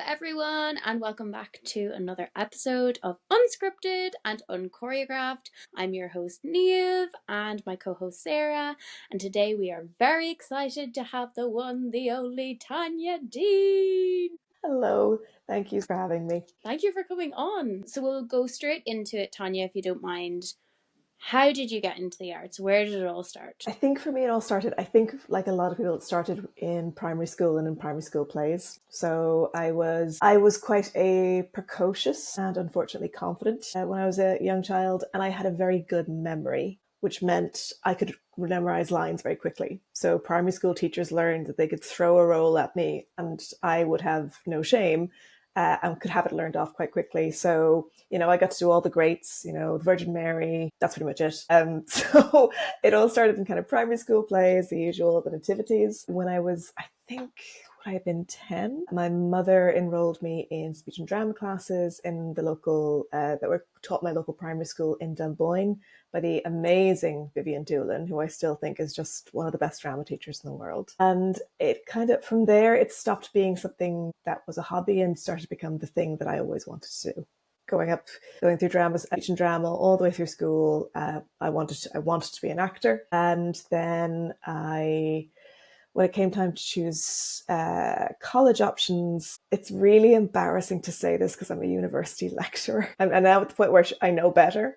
everyone, and welcome back to another episode of Unscripted and Unchoreographed. I'm your host Niamh and my co-host Sarah, and today we are very excited to have the one, the only Tanya Dean. Hello, thank you for having me. Thank you for coming on. So we'll go straight into it, Tanya, if you don't mind. How did you get into the arts? Where did it all start? I think for me it all started, I think like a lot of people, it started in primary school and in primary school plays. So I was quite a precocious and unfortunately confident when I was a young child, and I had a very good memory, which meant I could memorize lines very quickly. So primary school teachers learned that they could throw a role at me and I would have no shame. And could have it learned off quite quickly. So, I got to do all the greats, Virgin Mary, that's pretty much it. So it all started in kind of primary school plays, the usual, the nativities. When I was, I think, would I have been 10? My mother enrolled me in speech and drama classes in the local, that were taught my local primary school in Dunboyne by the amazing Vivian Doolin, who I still think is just one of the best drama teachers in the world. And it kind of, from there, it stopped being something that was a hobby and started to become the thing that I always wanted to do. Going through drama, speech and drama, all the way through school, I wanted to be an actor. And then when it came time to choose college options, it's really embarrassing to say this because I'm a university lecturer. I'm now at the point where I know better,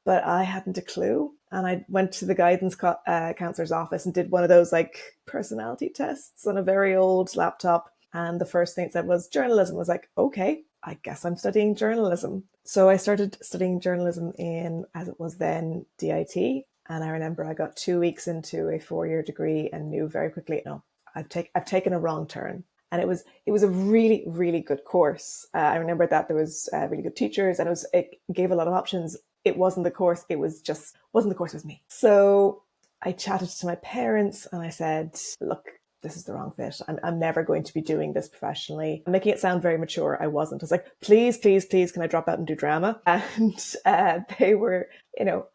but I hadn't a clue. And I went to the guidance counselor's office and did one of those like personality tests on a very old laptop. And the first thing it said was journalism. I was like, okay, I guess I'm studying journalism. So I started studying journalism in, as it was then, DIT. And I remember I got 2 weeks into a 4-year degree and knew very quickly, no, I've taken a wrong turn. And it was a really, really good course. I remember that there was really good teachers, and it gave a lot of options. It wasn't the course. It was just wasn't the course with me. So I chatted to my parents and I said, look, this is the wrong fit. I'm never going to be doing this professionally. I'm making it sound very mature. I wasn't. I was like, please, please, please, can I drop out and do drama? And they were,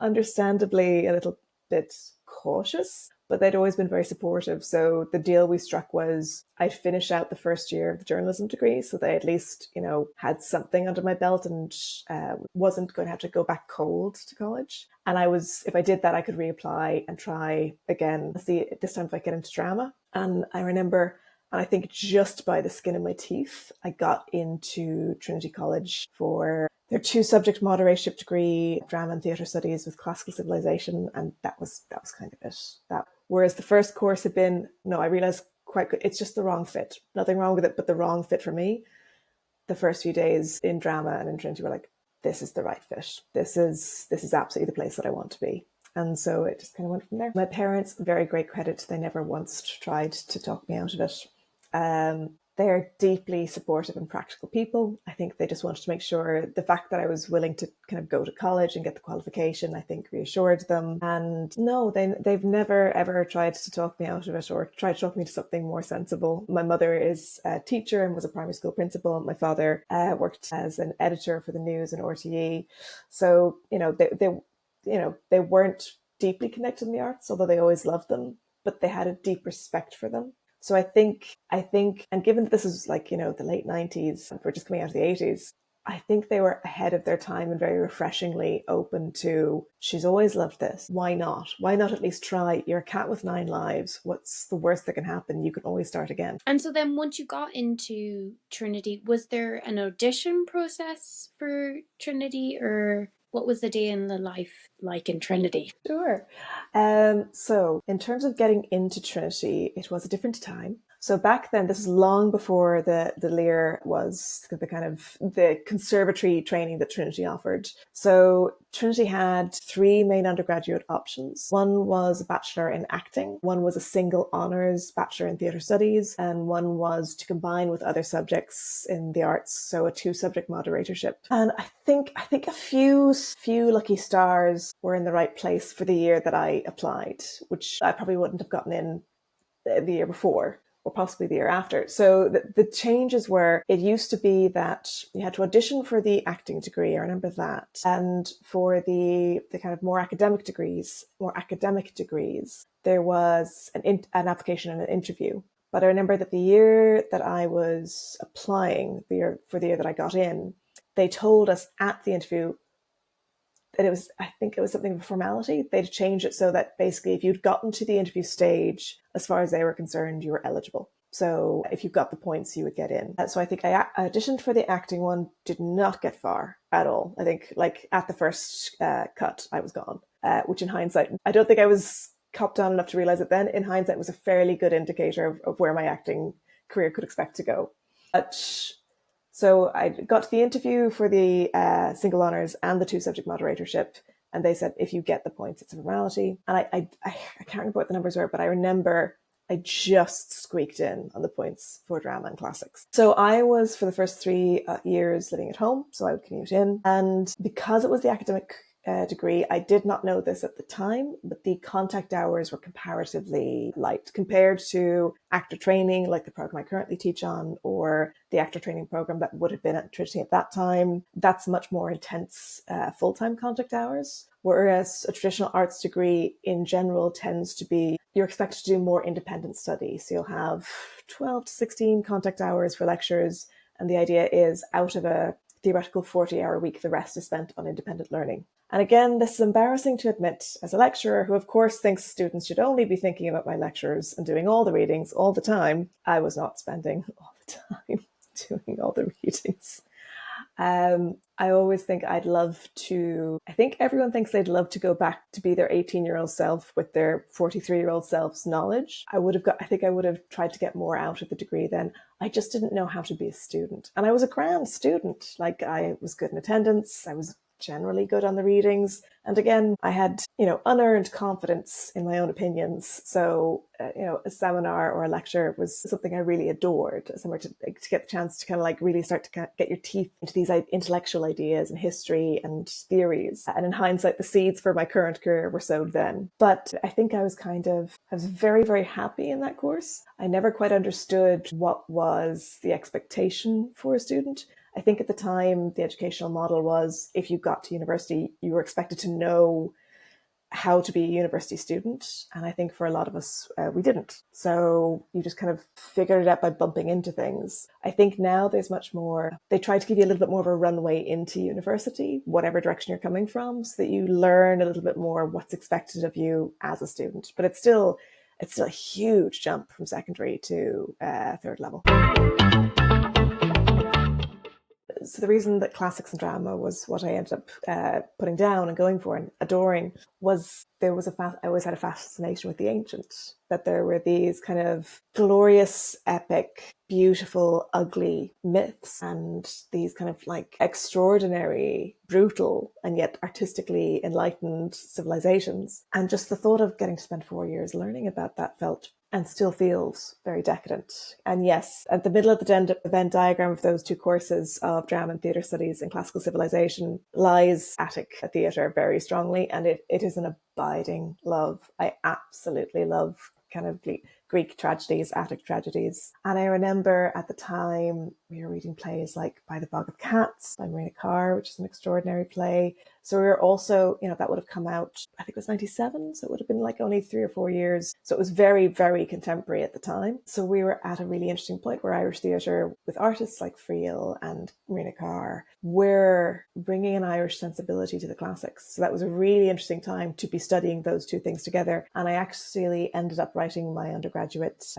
understandably a little bit cautious, but they'd always been very supportive. So the deal we struck was I'd finish out the first year of the journalism degree so they at least, had something under my belt and wasn't going to have to go back cold to college. And if I did that, I could reapply and try again, see this time if I get into drama. And I remember, and I think just by the skin of my teeth, I got into Trinity College for their 2-subject moderatorship degree, drama and theatre studies with classical civilization, and that was kind of it. Whereas the first course had been, no, I realised quite good, it's just the wrong fit. Nothing wrong with it, but the wrong fit for me. The first few days in drama and in Trinity were like, this is the right fit. This is absolutely the place that I want to be. And so it just kind of went from there. My parents, very great credit, they never once tried to talk me out of it. They're deeply supportive and practical people. I think they just wanted to make sure the fact that I was willing to kind of go to college and get the qualification, I think reassured them. And no, they've never ever tried to talk me out of it or tried to talk me to something more sensible. My mother is a teacher and was a primary school principal. My father worked as an editor for the news and RTE. So, they weren't deeply connected in the arts, although they always loved them, but they had a deep respect for them. So I think, and given that this is like, the late 90s, we're just coming out of the 80s, I think they were ahead of their time and very refreshingly open to, she's always loved this. Why not? Why not at least try? You're a cat with 9 lives. What's the worst that can happen? You can always start again. And so then once you got into Trinity, was there an audition process for Trinity, or what was the day in the life like in Trinity? Sure. So in terms of getting into Trinity, it was a different time. So back then, this is long before the Lear was the kind of the conservatory training that Trinity offered. So Trinity had 3 main undergraduate options. One was a bachelor in acting, one was a single honours bachelor in theatre studies, and one was to combine with other subjects in the arts, so a 2-subject moderatorship. And I think a few lucky stars were in the right place for the year that I applied, which I probably wouldn't have gotten in the year before, or possibly the year after. So the changes were, it used to be that you had to audition for the acting degree, I remember that. And for the kind of more academic degrees, there was an application and an interview. But I remember that the year that I was applying, for the year that I got in, they told us at the interview that I think it was something of a formality. They'd changed it so that basically if you'd gotten to the interview stage, as far as they were concerned, you were eligible. So if you got the points, you would get in. So I think I auditioned for the acting one, did not get far at all. I think like at the first cut, I was gone, which in hindsight, I don't think I was copped on enough to realize it then. In hindsight, it was a fairly good indicator of where my acting career could expect to go. So I got to the interview for the single honours and the 2-subject moderatorship, and they said, if you get the points, it's a formality. And I can't remember what the numbers were, but I remember I just squeaked in on the points for drama and classics. So I was, for the first 3 years, living at home, so I would commute in. And because it was the academic degree, I did not know this at the time, but the contact hours were comparatively light compared to actor training, like the program I currently teach on, or the actor training program that would have been at Trinity at that time. That's much more intense full-time contact hours. Whereas a traditional arts degree in general tends to be, you're expected to do more independent study. So you'll have 12 to 16 contact hours for lectures. And the idea is out of a theoretical 40-hour week, the rest is spent on independent learning. And again, this is embarrassing to admit as a lecturer who, of course, thinks students should only be thinking about my lectures and doing all the readings all the time. I was not spending all the time doing all the readings. I always think I think everyone thinks they'd love to go back to be their 18-year-old self with their 43-year-old self's knowledge. I think I would have tried to get more out of the degree then. I just didn't know how to be a student. And I was a grand student. Like, I was good in attendance. I was generally good on the readings. And again, I had, unearned confidence in my own opinions. So, a seminar or a lecture was something I really adored, somewhere to get the chance to kind of like really start to get your teeth into these intellectual ideas and history and theories. And in hindsight, the seeds for my current career were sowed then. But I think I was very, very happy in that course. I never quite understood what was the expectation for a student. I think at the time, the educational model was if you got to university, you were expected to know how to be a university student. And I think for a lot of us, we didn't. So you just kind of figured it out by bumping into things. I think now there's much more, they try to give you a little bit more of a runway into university, whatever direction you're coming from, so that you learn a little bit more what's expected of you as a student. But it's still a huge jump from secondary to third level. So the reason that classics and drama was what I ended up putting down and going for and adoring was I always had a fascination with the ancient, that there were these kind of glorious, epic, beautiful, ugly myths and these kind of like extraordinary, brutal, and yet artistically enlightened civilizations. And just the thought of getting to spend 4 years learning about that felt and still feels very decadent. And yes, at the middle of the Venn diagram of those two courses of drama and theatre studies and classical civilization lies Attic theatre very strongly, and it is an abiding love. I absolutely love kind of Greek tragedies, Attic tragedies. And I remember at the time we were reading plays like By the Bog of Cats by Marina Carr, which is an extraordinary play. So we were also, that would have come out, I think it was 97. So it would have been like only 3 or 4 years. So it was very, very contemporary at the time. So we were at a really interesting point where Irish theatre, with artists like Friel and Marina Carr, were bringing an Irish sensibility to the classics. So that was a really interesting time to be studying those two things together. And I actually ended up writing my undergraduate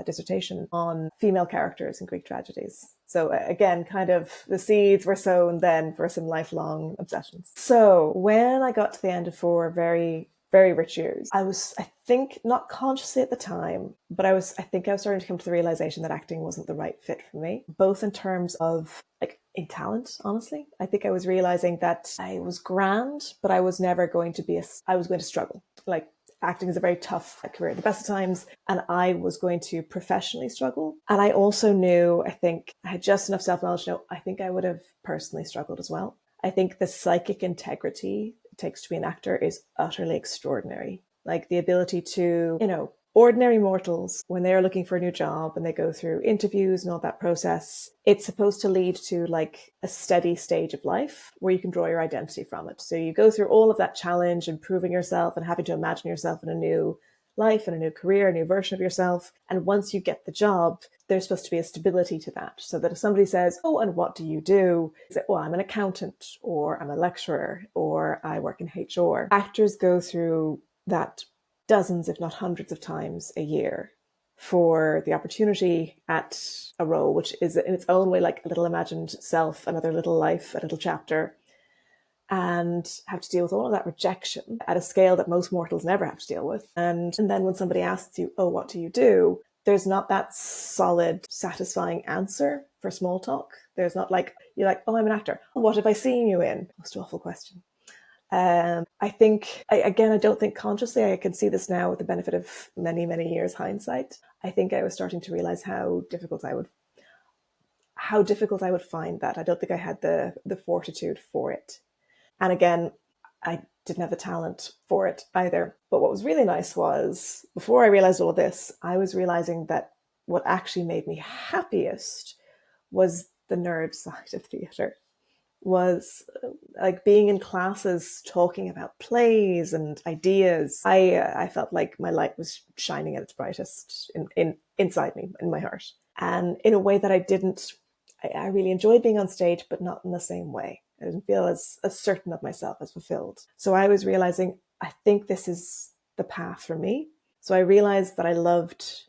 dissertation on female characters in Greek tragedies. So again, kind of the seeds were sown then for some lifelong obsessions. So when I got to the end of 4 very, very rich years, I was, I think, not consciously at the time, but I think I was starting to come to the realization that acting wasn't the right fit for me, both in terms of like in talent, honestly. I think I was realizing that I was grand, but I was never going to I was going to struggle. Like, acting is a very tough career at the best of times, and I was going to professionally struggle. And I also knew, I think I had just enough self-knowledge to know, I think I would have personally struggled as well. I think the psychic integrity it takes to be an actor is utterly extraordinary. Like the ability to, ordinary mortals, when they're looking for a new job and they go through interviews and all that process, it's supposed to lead to like a steady stage of life where you can draw your identity from it. So you go through all of that challenge and proving yourself and having to imagine yourself in a new life and a new career, a new version of yourself. And once you get the job, there's supposed to be a stability to that. So that if somebody says, oh, and what do you do? Say, well, I'm an accountant, or I'm a lecturer, or I work in HR. Actors go through that dozens, if not hundreds of times a year for the opportunity at a role, which is in its own way like a little imagined self, another little life, a little chapter, and have to deal with all of that rejection at a scale that most mortals never have to deal with. And then when somebody asks you, oh, what do you do? There's not that solid, satisfying answer for small talk. There's not like, you're like, oh, I'm an actor. What have I seen you in? Most awful question. I think, I don't think consciously, I can see this now with the benefit of many, many years hindsight. I think I was starting to realize how difficult I would find that. I don't think I had the fortitude for it. And again, I didn't have the talent for it either. But what was really nice was, before I realized all of this, I was realizing that what actually made me happiest was the nerd side of theatre. Was like being in classes talking about plays and ideas. I felt like my light was shining at its brightest inside me, in my heart. And in a way that I really enjoyed being on stage, but not in the same way. I didn't feel as certain of myself, as fulfilled. So I was realizing, I think this is the path for me. So I realized that I loved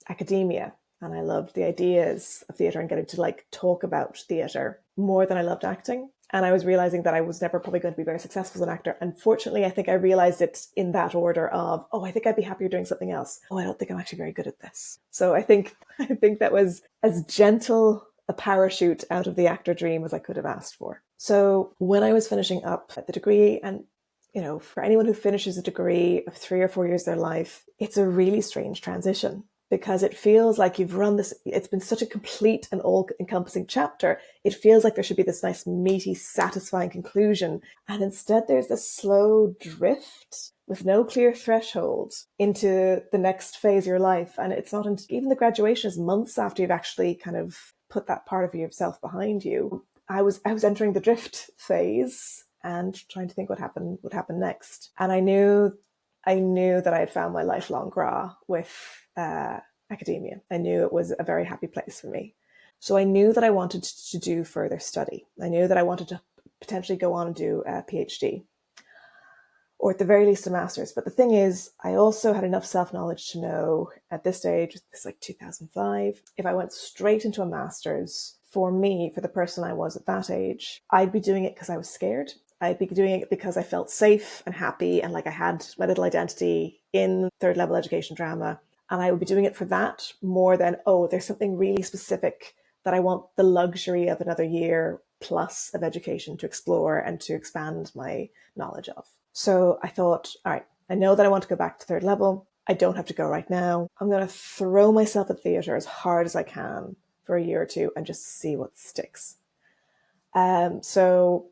academia and I loved the ideas of theatre and getting to like talk about theatre more than I loved acting. And I was realizing that I was never probably going to be very successful as an actor. Unfortunately, I think I realized it in that order of, oh, I think I'd be happier doing something else. Oh, I don't think I'm actually very good at this. So I think that was as gentle a parachute out of the actor dream as I could have asked for. So when I was finishing up the degree, and for anyone who finishes a degree of 3 or 4 years of their life, it's a really strange transition, because it feels like you've run this, it's been such a complete and all-encompassing chapter. It feels like there should be this nice, meaty, satisfying conclusion. And instead there's this slow drift with no clear threshold into the next phase of your life. And it's not until even the graduation is months after you've actually kind of put that part of yourself behind you. I was entering the drift phase and trying to think what happened next. And I knew that I had found my lifelong gra with academia. I knew it was a very happy place for me. So I knew that I wanted to do further study. I knew that I wanted to potentially go on and do a PhD, or at the very least a master's. But the thing is, I also had enough self-knowledge to know at this stage, it's like 2005, if I went straight into a master's, for me, for the person I was at that age, I'd be doing it because I was scared. I'd be doing it because I felt safe and happy and like I had my little identity in third level education drama. And I would be doing it for that more than, oh, there's something really specific that I want the luxury of another year plus of education to explore and to expand my knowledge of. So I thought, all right, I know that I want to go back to third level. I don't have to go right now. I'm going to throw myself at theatre as hard as I can for a year or two and just see what sticks. So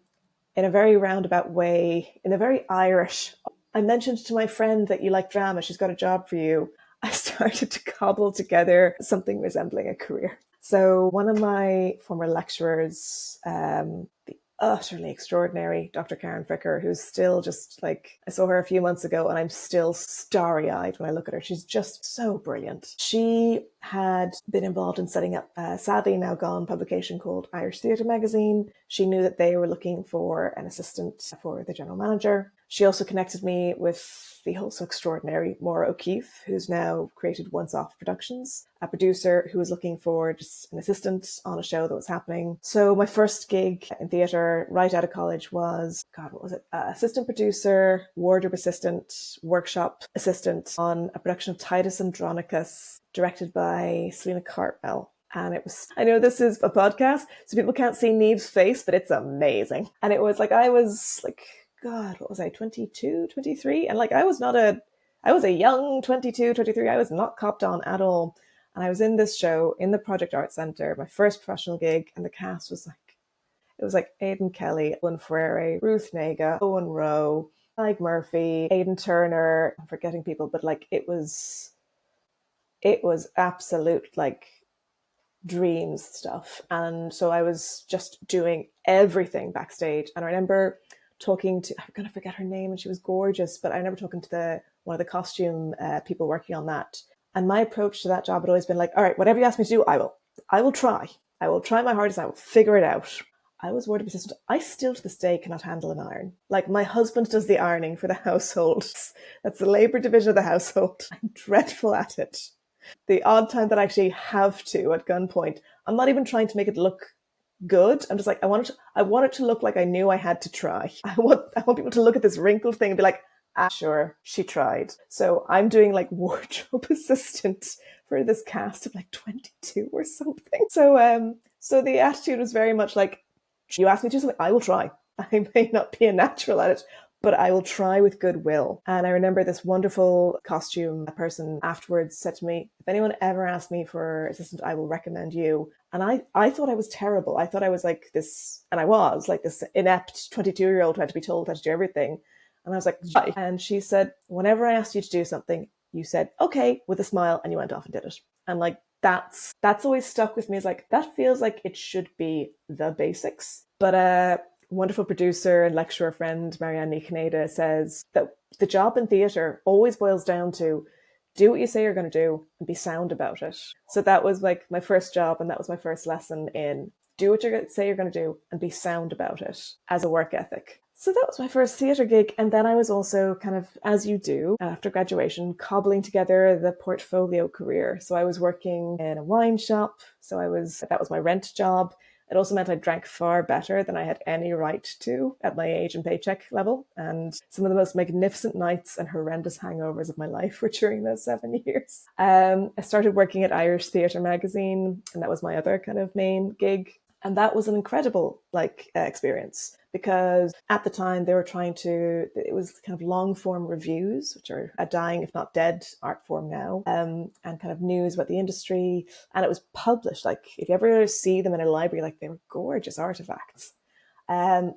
in a very roundabout way, in a very Irish, I mentioned to my friend that you like drama, she's got a job for you. I started to cobble together something resembling a career. So one of my former lecturers, the utterly extraordinary Dr. Karen Fricker, who's still just like, I saw her a few months ago and I'm still starry-eyed when I look at her. She's just so brilliant. She had been involved in setting up a sadly now gone publication called Irish Theatre Magazine. She knew that they were looking for an assistant for the general manager. She also connected me with the also extraordinary Maura O'Keefe, who's now created Once Off Productions, a producer who was looking for just an assistant on a show that was happening. So my first gig in theatre right out of college was, assistant producer, wardrobe assistant, workshop assistant on a production of Titus Andronicus, directed by Selena Cartmel. And it was, I know this is a podcast, so people can't see Neve's face, but it's amazing. And it was like, I was like, God, what was I, 22, 23? And like, I was a young 22, 23. I was not copped on at all. And I was in this show in the Project Arts Centre, my first professional gig. And the cast was like Aidan Kelly, Ellen Frere, Ruth Nega, Owen Rowe, Mike Murphy, Aidan Turner. I'm forgetting people, but like, it was absolute like dreams stuff. And so I was just doing everything backstage. And I remember talking to, I'm going to forget her name, and she was gorgeous, but I remember talking to the one of the costume people working on that. And my approach to that job had always been like, all right, whatever you ask me to do, I will try. I will try my hardest. I will figure it out. I was wardrobe assistant. I still to this day cannot handle an iron. Like, my husband does the ironing for the household. That's the labour division of the household. I'm dreadful at it. The odd time that I actually have to at gunpoint, I'm not even trying to make it look good. I'm just like, I want it to look like I knew I had to try. I want people to look at this wrinkled thing and be like, ah, sure, she tried. So I'm doing like wardrobe assistant for this cast of like 22 or something. So the attitude was very much like, you ask me to do something, I will try. I may not be a natural at it, but I will try with goodwill. And I remember this wonderful costume person afterwards said to me, if anyone ever asked me for assistant, I will recommend you. And I thought I was terrible. I thought I was like this, and I was like this inept 22-year-old who had to be told how to do everything. And I was like, why? And she said, whenever I asked you to do something, you said, okay, with a smile, and you went off and did it. And like, that's always stuck with me. It's like, that feels like it should be the basics. But a wonderful producer and lecturer friend, Marianne Nikaneda, says that the job in theatre always boils down to do what you say you're going to do and be sound about it. So that was like my first job, and that was my first lesson in do what you say you're going to do and be sound about it as a work ethic. So that was my first theatre gig. And then I was also kind of, as you do after graduation, cobbling together the portfolio career. So I was working in a wine shop. That was my rent job. It also meant I drank far better than I had any right to at my age and paycheck level. And some of the most magnificent nights and horrendous hangovers of my life were during those 7 years. I started working at Irish Theatre magazine, and that was my other kind of main gig. And that was an incredible experience, because at the time it was kind of long form reviews, which are a dying, if not dead, art form now, and kind of news about the industry. And it was published. Like, if you ever see them in a library, like, they were gorgeous artifacts.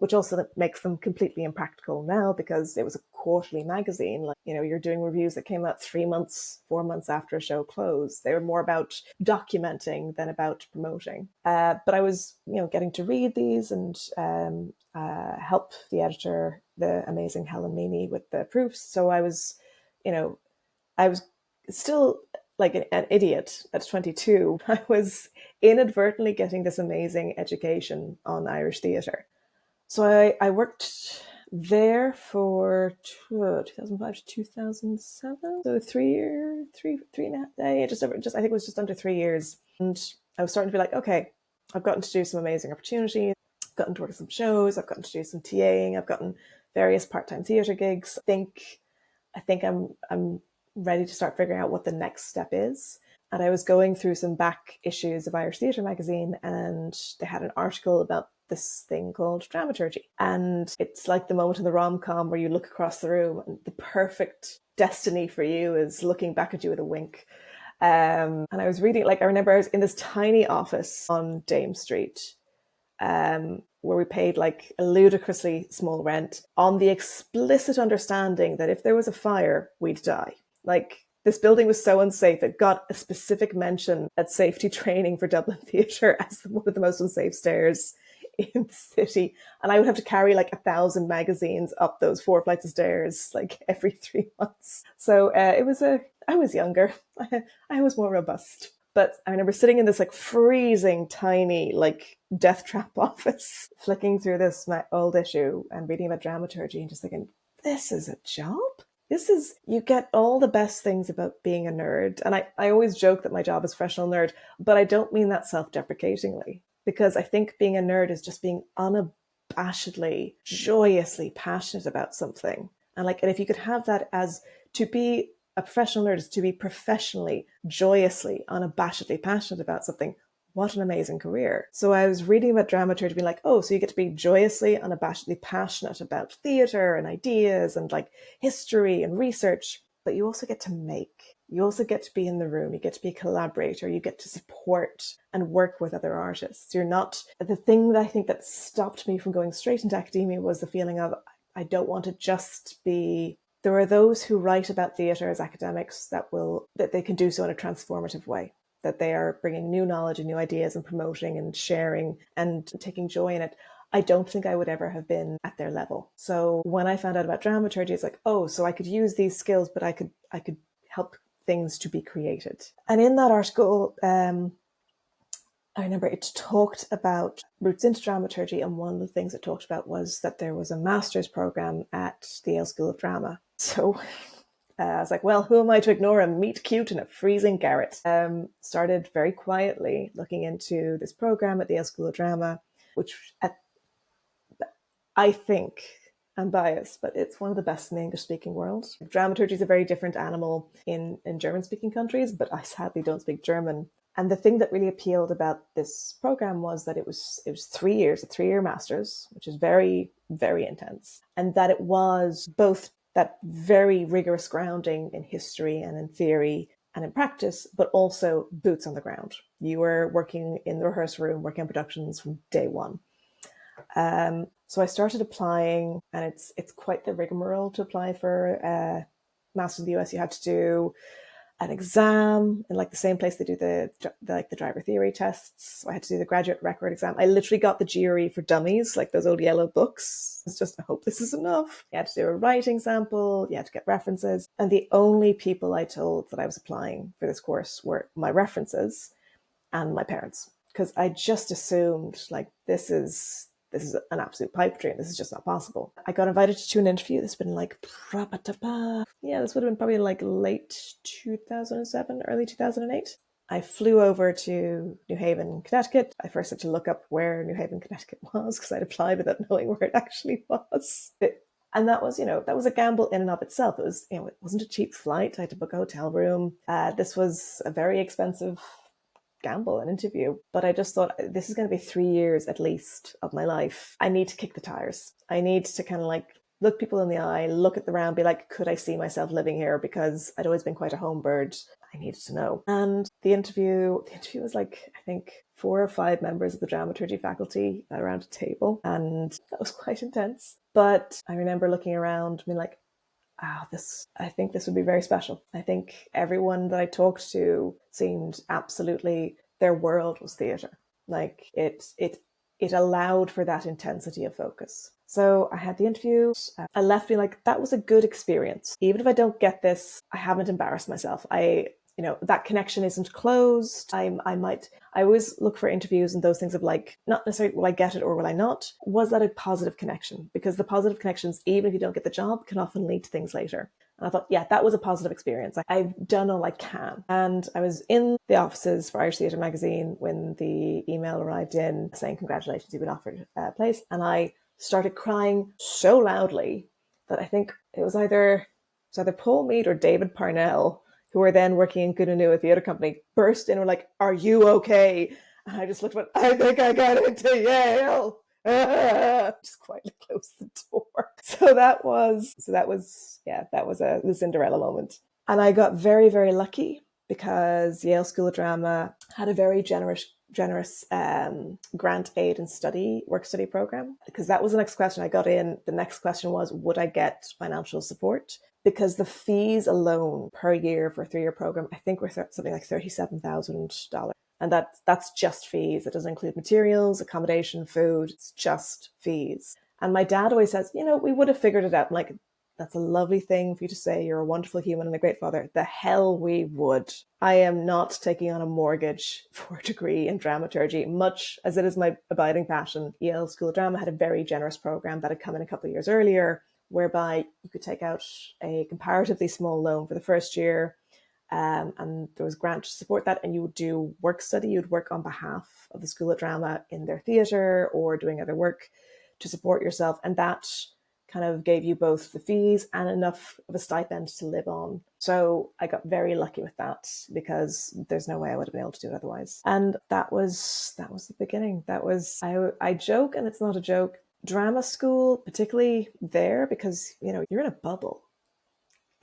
Which also makes them completely impractical now, because it was a quarterly magazine. Like, you're doing reviews that came out 3 months, 4 months after a show closed. They were more about documenting than about promoting. But I was, getting to read these and help the editor, the amazing Helen Meany, with the proofs. So I was still like an idiot at 22. I was inadvertently getting this amazing education on Irish theatre. So I worked there for 2005 to 2007. So 3 years, three and a half, I think it was just under 3 years. And I was starting to be like, okay, I've gotten to do some amazing opportunities. I've gotten to work some shows. I've gotten to do some TAing. I've gotten various part-time theatre gigs. I think I'm ready to start figuring out what the next step is. And I was going through some back issues of Irish Theatre magazine, and they had an article about this thing called dramaturgy. And it's like the moment in the rom-com where you look across the room and the perfect destiny for you is looking back at you with a wink. And I was reading, I remember I was in this tiny office on Dame Street, where we paid like a ludicrously small rent on the explicit understanding that if there was a fire, we'd die. Like, this building was so unsafe, it got a specific mention at safety training for Dublin Theatre as one of the most unsafe stairs in the city. And I would have to carry like 1,000 magazines up those 4 flights of stairs like every 3 months. So I was younger. I was more robust. But I remember sitting in this like freezing tiny like death trap office, flicking through this my old issue and reading about dramaturgy and just thinking, this is a job? You get all the best things about being a nerd. And I always joke that my job is professional nerd, but I don't mean that self-deprecatingly, because I think being a nerd is just being unabashedly, joyously passionate about something. And if you could have that, as to be a professional nerd is to be professionally, joyously, unabashedly passionate about something. What an amazing career. So I was reading about dramaturgy, being like, oh, so you get to be joyously, unabashedly passionate about theatre and ideas and like history and research, but you also get to make. You also get to be in the room. You get to be a collaborator. You get to support and work with other artists. You're not, the thing that I think that stopped me from going straight into academia was the feeling of, I don't want to just be, there are those who write about theatre as academics that they can do so in a transformative way, that they are bringing new knowledge and new ideas and promoting and sharing and taking joy in it. I don't think I would ever have been at their level. So when I found out about dramaturgy, it's like, oh, so I could use these skills, but I could help things to be created. And in that article, I remember it talked about roots into dramaturgy, and one of the things it talked about was that there was a master's program at the Yale School of Drama. So I was like, well, who am I to ignore a meet cute in a freezing garret? Started very quietly looking into this program at the Yale School of Drama, which I think, I'm biased, but it's one of the best in the English-speaking world. Dramaturgy is a very different animal in German-speaking countries, but I sadly don't speak German. And the thing that really appealed about this program was that it was 3 years, a 3-year master's, which is very, very intense. And that it was both that very rigorous grounding in history and in theory and in practice, but also boots on the ground. You were working in the rehearsal room, working on productions from day one. So I started applying, and it's quite the rigmarole to apply for a master's in the US. You have to do an exam in like the same place they do the driver theory tests. So I had to do the graduate record exam. I literally got the GRE for dummies, like those old yellow books. It's just, I hope this is enough. You had to do a writing sample. You had to get references. And the only people I told that I was applying for this course were my references and my parents. Because I just assumed like this is an absolute pipe dream. This is just not possible. I got invited to an interview. This would have been like, this would have been probably like late 2007, early 2008. I flew over to New Haven, Connecticut. I first had to look up where New Haven, Connecticut was because I'd applied without knowing where it actually was. And that was, that was a gamble in and of itself. It was, it wasn't a cheap flight. I had to book a hotel room. This was a very expensive gamble, an interview. But I just thought, this is going to be 3 years at least of my life. I need to kick the tires. I need to kind of like look people in the eye, look at the round, be like, could I see myself living here? Because I'd always been quite a home bird. I needed to know. And the interview was like, I think 4 or 5 members of the dramaturgy faculty around a table. And that was quite intense. But I remember looking around, being like, I think this would be very special. I think everyone that I talked to seemed absolutely, their world was theatre. Like it allowed for that intensity of focus. So I had the interview. I left being like, that was a good experience. Even if I don't get this, I haven't embarrassed myself. That connection isn't closed. I always look for interviews and those things of like, not necessarily will I get it or will I not? Was that a positive connection? Because the positive connections, even if you don't get the job, can often lead to things later. And I thought, yeah, that was a positive experience. I've done all I can. And I was in the offices for Irish Theatre magazine when the email arrived in saying, congratulations, you've been offered a place. And I started crying so loudly that I think it was either Paul Mead or David Parnell, who were then working in Gunanu at the theatre company, burst in and were like, are you okay? And I just looked at I think I got into Yale. Just quietly closed the door. So that was the Cinderella moment. And I got very, very lucky because Yale School of Drama had a very generous grant aid and work study program, because that was the next question I got in. The next question was, would I get financial support? Because the fees alone per year for a 3-year program, I think were something like $37,000. And that's just fees. It doesn't include materials, accommodation, food. It's just fees. And my dad always says, we would have figured it out. I'm like, that's a lovely thing for you to say. You're a wonderful human and a great father. The hell we would. I am not taking on a mortgage for a degree in dramaturgy, much as it is my abiding passion. Yale School of Drama had a very generous program that had come in a couple of years earlier, whereby you could take out a comparatively small loan for the first year, and there was grant to support that, and you would do work study. You'd work on behalf of the School of Drama in their theatre or doing other work to support yourself, and that kind of gave you both the fees and enough of a stipend to live on. So I got very lucky with that, because there's no way I would have been able to do it otherwise. And that was the beginning. That was, I joke, and it's not a joke, drama school, particularly there, because you're in a bubble.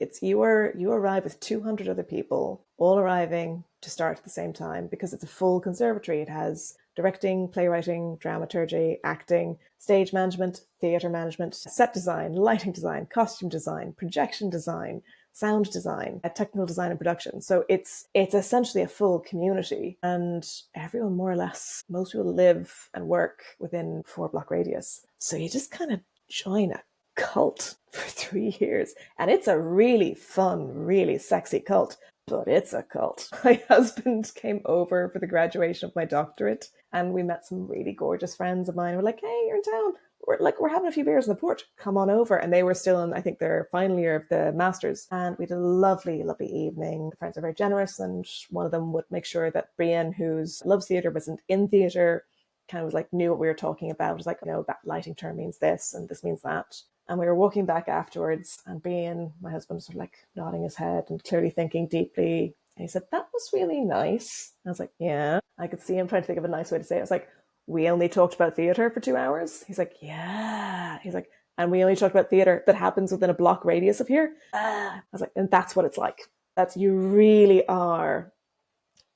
It's you arrive with 200 other people all arriving to start at the same time, because it's a full conservatory. It has directing, playwriting, dramaturgy, acting, stage management, theatre management, set design, lighting design, costume design, projection design, sound design, technical design and production. So it's essentially a full community, and everyone more or less, most people live and work within 4-block radius. So you just kind of join a cult for 3 years, and it's a really fun, really sexy cult, but it's a cult. My husband came over for the graduation of my doctorate, and we met some really gorgeous friends of mine. We're like, hey, you're in town. We're having a few beers on the porch. Come on over. And they were still in, I think, their final year of the masters. And we had a lovely, lovely evening. The friends are very generous, and one of them would make sure that Brienne, who loves theatre, wasn't in theatre, kind of was like, knew what we were talking about. It was like, that lighting term means this and this means that. And we were walking back afterwards, and Brian, my husband, was sort of like nodding his head and clearly thinking deeply. And he said, that was really nice. I was like, yeah. I could see him trying to think of a nice way to say it. I was like, we only talked about theatre for 2 hours? He's like, yeah. He's like, and we only talked about theatre that happens within a block radius of here? I was like, and that's what it's like. That's, you really are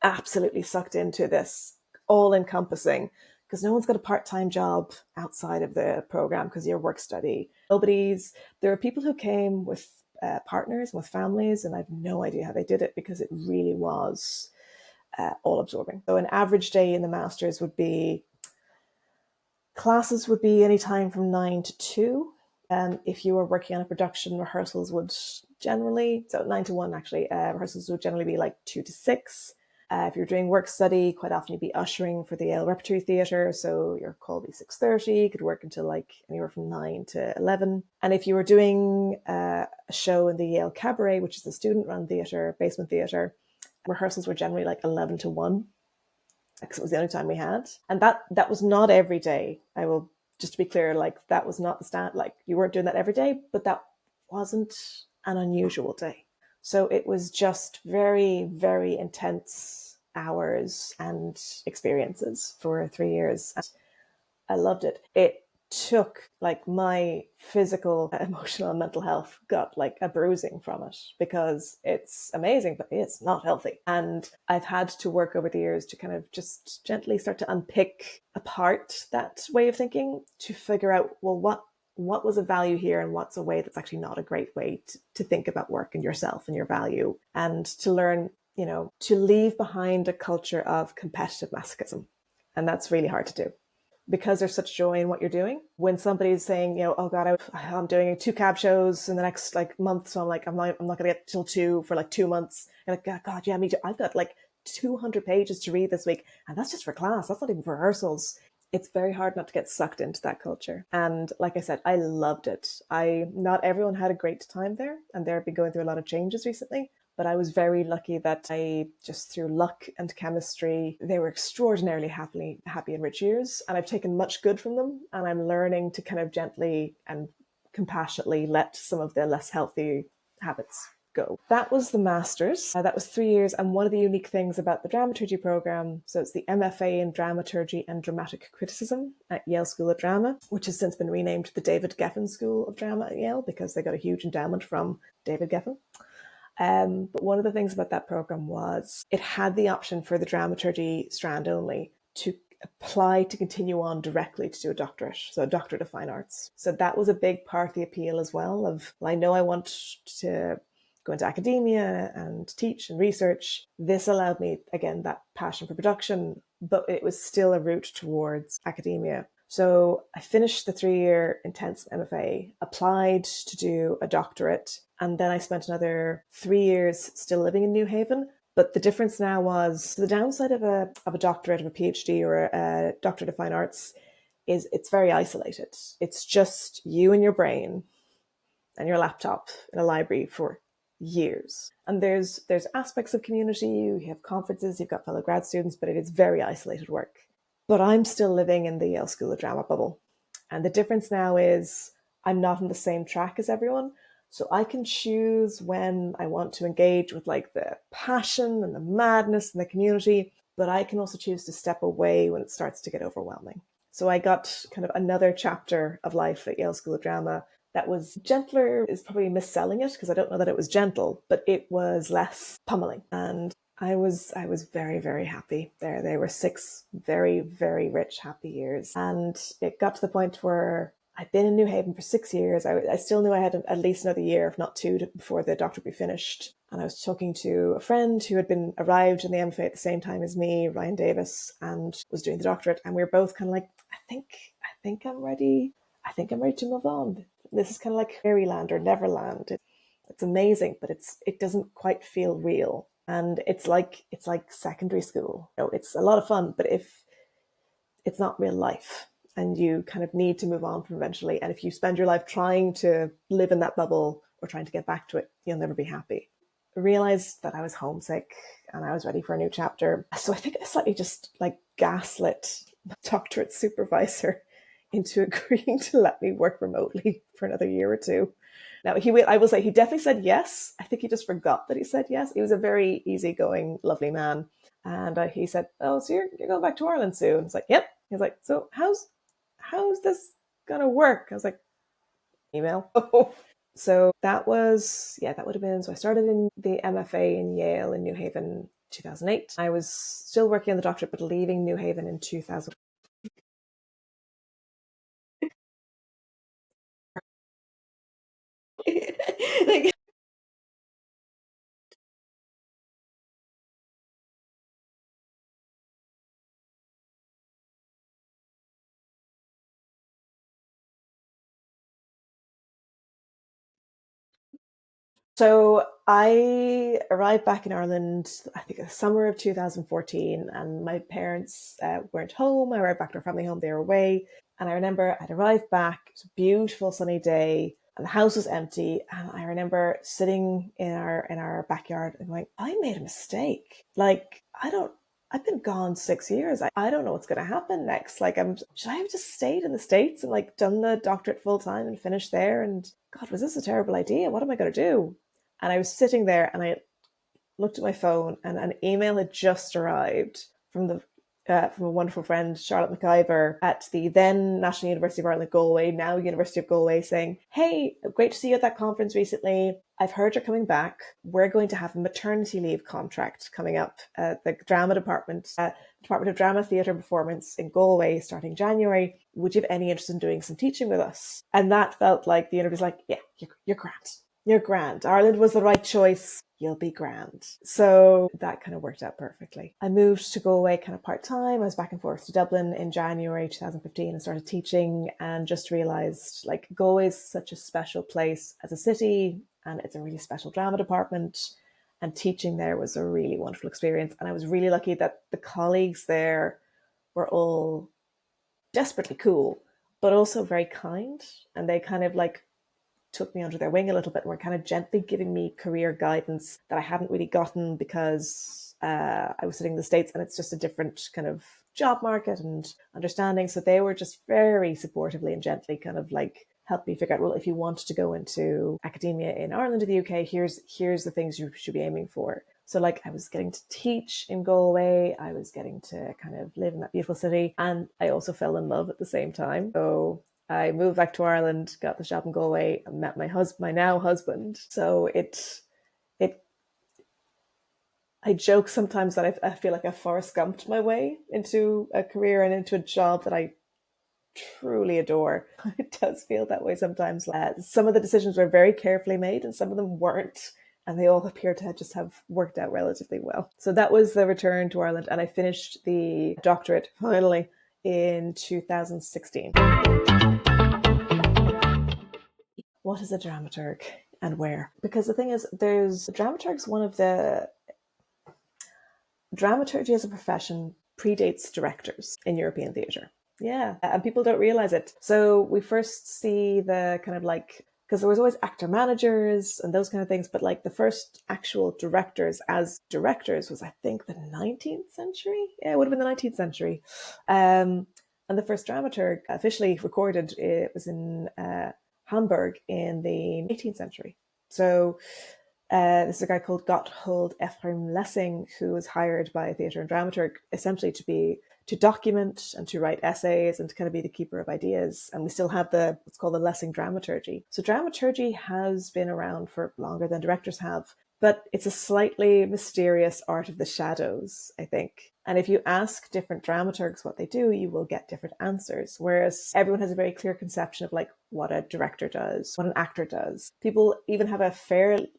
absolutely sucked into this all-encompassing, because no one's got a part-time job outside of the program because you're work study. There are people who came with partners, with families, and I have no idea how they did it, because it really was all absorbing. So an average day in the masters would be, classes would be any time from 9 to 2. If you were working on a production, rehearsals would generally, so 9 to 1 actually, rehearsals would generally be like 2 to 6. If you're doing work study, quite often you'd be ushering for the Yale Repertory Theatre, so your call would be 6:30, you could work until like anywhere from 9 to 11. And if you were doing a show in the Yale Cabaret, which is the student-run theatre, basement theatre, rehearsals were generally like 11 to 1, because it was the only time we had. And that was not every day. I will, just to be clear, like that was not the stand, like you weren't doing that every day, but that wasn't an unusual day. So it was just very, very intense hours and experiences for 3 years. I loved it. It took like my physical, emotional, and mental health got like a bruising from it, because it's amazing, but it's not healthy. And I've had to work over the years to kind of just gently start to unpick apart that way of thinking, to figure out, well, what was a value here, and what's a way that's actually not a great way to think about work and yourself and your value, and to learn, to leave behind a culture of competitive masochism. And that's really hard to do, because there's such joy in what you're doing. When somebody's saying, oh God, I'm doing 2 cab shows in the next like month, so I'm like, I'm not going to get till 2 for like 2 months. And like, God, yeah, me too. I've got like 200 pages to read this week, and that's just for class. That's not even for rehearsals. It's very hard not to get sucked into that culture. And like I said, I loved it. Not everyone had a great time there, and they've been going through a lot of changes recently. But I was very lucky that I, just through luck and chemistry, they were extraordinarily happy and rich years. And I've taken much good from them. And I'm learning to kind of gently and compassionately let some of the less healthy habits go. That was the Masters. That was 3 years. And one of the unique things about the dramaturgy program, so it's the MFA in Dramaturgy and Dramatic Criticism at Yale School of Drama, which has since been renamed the David Geffen School of Drama at Yale, because they got a huge endowment from David Geffen. But one of the things about that program was it had the option for the dramaturgy strand only to apply to continue on directly to do a doctorate, so a doctorate of fine arts. So that was a big part of the appeal as well of, well, I know I want to go into academia and teach and research. This allowed me, again, that passion for production, but it was still a route towards academia. So I finished the 3-year intense MFA, applied to do a doctorate, and then I spent another 3 years still living in New Haven. But the difference now was, the downside of a doctorate, of a PhD or a doctorate of fine arts, is it's very isolated. It's just you and your brain and your laptop in a library for years. And there's aspects of community, you have conferences, you've got fellow grad students, but it is very isolated work. But I'm still living in the Yale School of Drama bubble. And the difference now is I'm not on the same track as everyone. So I can choose when I want to engage with like the passion and the madness and the community, but I can also choose to step away when it starts to get overwhelming. So I got kind of another chapter of life at Yale School of Drama that was gentler, is probably misselling it, because I don't know that it was gentle, but it was less pummeling. And I was very, very happy there. They were 6 very, very rich, happy years. And it got to the point where I'd been in New Haven for 6 years. I still knew I had at least another year, if not two, before the doctorate would be finished. And I was talking to a friend who had arrived in the MFA at the same time as me, Ryan Davis, and was doing the doctorate. And we were both kind of like, I think I'm ready. I think I'm ready to move on. This is kind of like fairyland or Neverland. It's amazing, but it doesn't quite feel real. And it's like secondary school. It's a lot of fun, but if it's not real life, and you kind of need to move on from eventually. And if you spend your life trying to live in that bubble or trying to get back to it, you'll never be happy. I realized that I was homesick and I was ready for a new chapter. So I think I slightly just like gaslit my doctorate supervisor into agreeing to let me work remotely for another year or two. Now, I will say he definitely said yes. I think he just forgot that he said yes. He was a very easygoing, lovely man. And he said, oh, so you're going back to Ireland soon? It's like, yep. He's like, so how's this going to work? I was like, email. So that would have been, so I started in the MFA in Yale in New Haven 2008. I was still working on the doctorate, but leaving New Haven in 2000. Like, so I arrived back in Ireland, I think the summer of 2014, and my parents weren't home. I arrived back to our family home, they were away. And I remember I'd arrived back, it was a beautiful sunny day, and the house was empty. And I remember sitting in our backyard and going, I made a mistake. Like, I've been gone 6 years. I don't know what's going to happen next. Like, should I have just stayed in the States and like done the doctorate full time and finished there? And God, was this a terrible idea? What am I going to do? And I was sitting there and I looked at my phone and an email had just arrived from a wonderful friend, Charlotte McIver, at the then National University of Ireland, Galway, now University of Galway, saying, hey, great to see you at that conference recently. I've heard you're coming back. We're going to have a maternity leave contract coming up at the drama department, Department of Drama, Theatre and Performance in Galway starting January. Would you have any interest in doing some teaching with us? And that felt like the universe was like, yeah, you're grand. You're grand. Ireland was the right choice. You'll be grand. So that kind of worked out perfectly. I moved to Galway kind of part-time. I was back and forth to Dublin in January 2015 and started teaching, and just realized like Galway is such a special place as a city, and it's a really special drama department, and teaching there was a really wonderful experience. And I was really lucky that the colleagues there were all desperately cool, but also very kind. And they kind of like took me under their wing a little bit and were kind of gently giving me career guidance that I hadn't really gotten because I was sitting in the States and it's just a different kind of job market and understanding. So they were just very supportively and gently kind of like helped me figure out, well, if you want to go into academia in Ireland or the UK, here's the things you should be aiming for. So like I was getting to teach in Galway, I was getting to kind of live in that beautiful city, and I also fell in love at the same time. So I moved back to Ireland, got the job in Galway, and met my now husband. So I joke sometimes that I feel like I Forrest Gumped my way into a career and into a job that I truly adore. It does feel that way sometimes. Some of the decisions were very carefully made and some of them weren't. And they all appear to just have worked out relatively well. So that was the return to Ireland. And I finished the doctorate finally in 2016. What is a dramaturg and where? Because the thing is, dramaturg's one of the... Dramaturgy as a profession predates directors in European theatre. Yeah, and people don't realize it. So we first see the kind of like, because there was always actor managers and those kind of things, but like the first actual directors as directors was, I think, the 19th century. Yeah, it would have been the 19th century. And the first dramaturg officially recorded, it was in Hamburg in the 18th century. So this is a guy called Gotthold Ephraim Lessing, who was hired by a theatre and dramaturg essentially to document and to write essays and to kind of be the keeper of ideas. And we still have what's called the Lessing dramaturgy. So dramaturgy has been around for longer than directors have, but it's a slightly mysterious art of the shadows, I think. And if you ask different dramaturgs what they do, you will get different answers. Whereas everyone has a very clear conception of like what a director does, what an actor does. People even have a fairly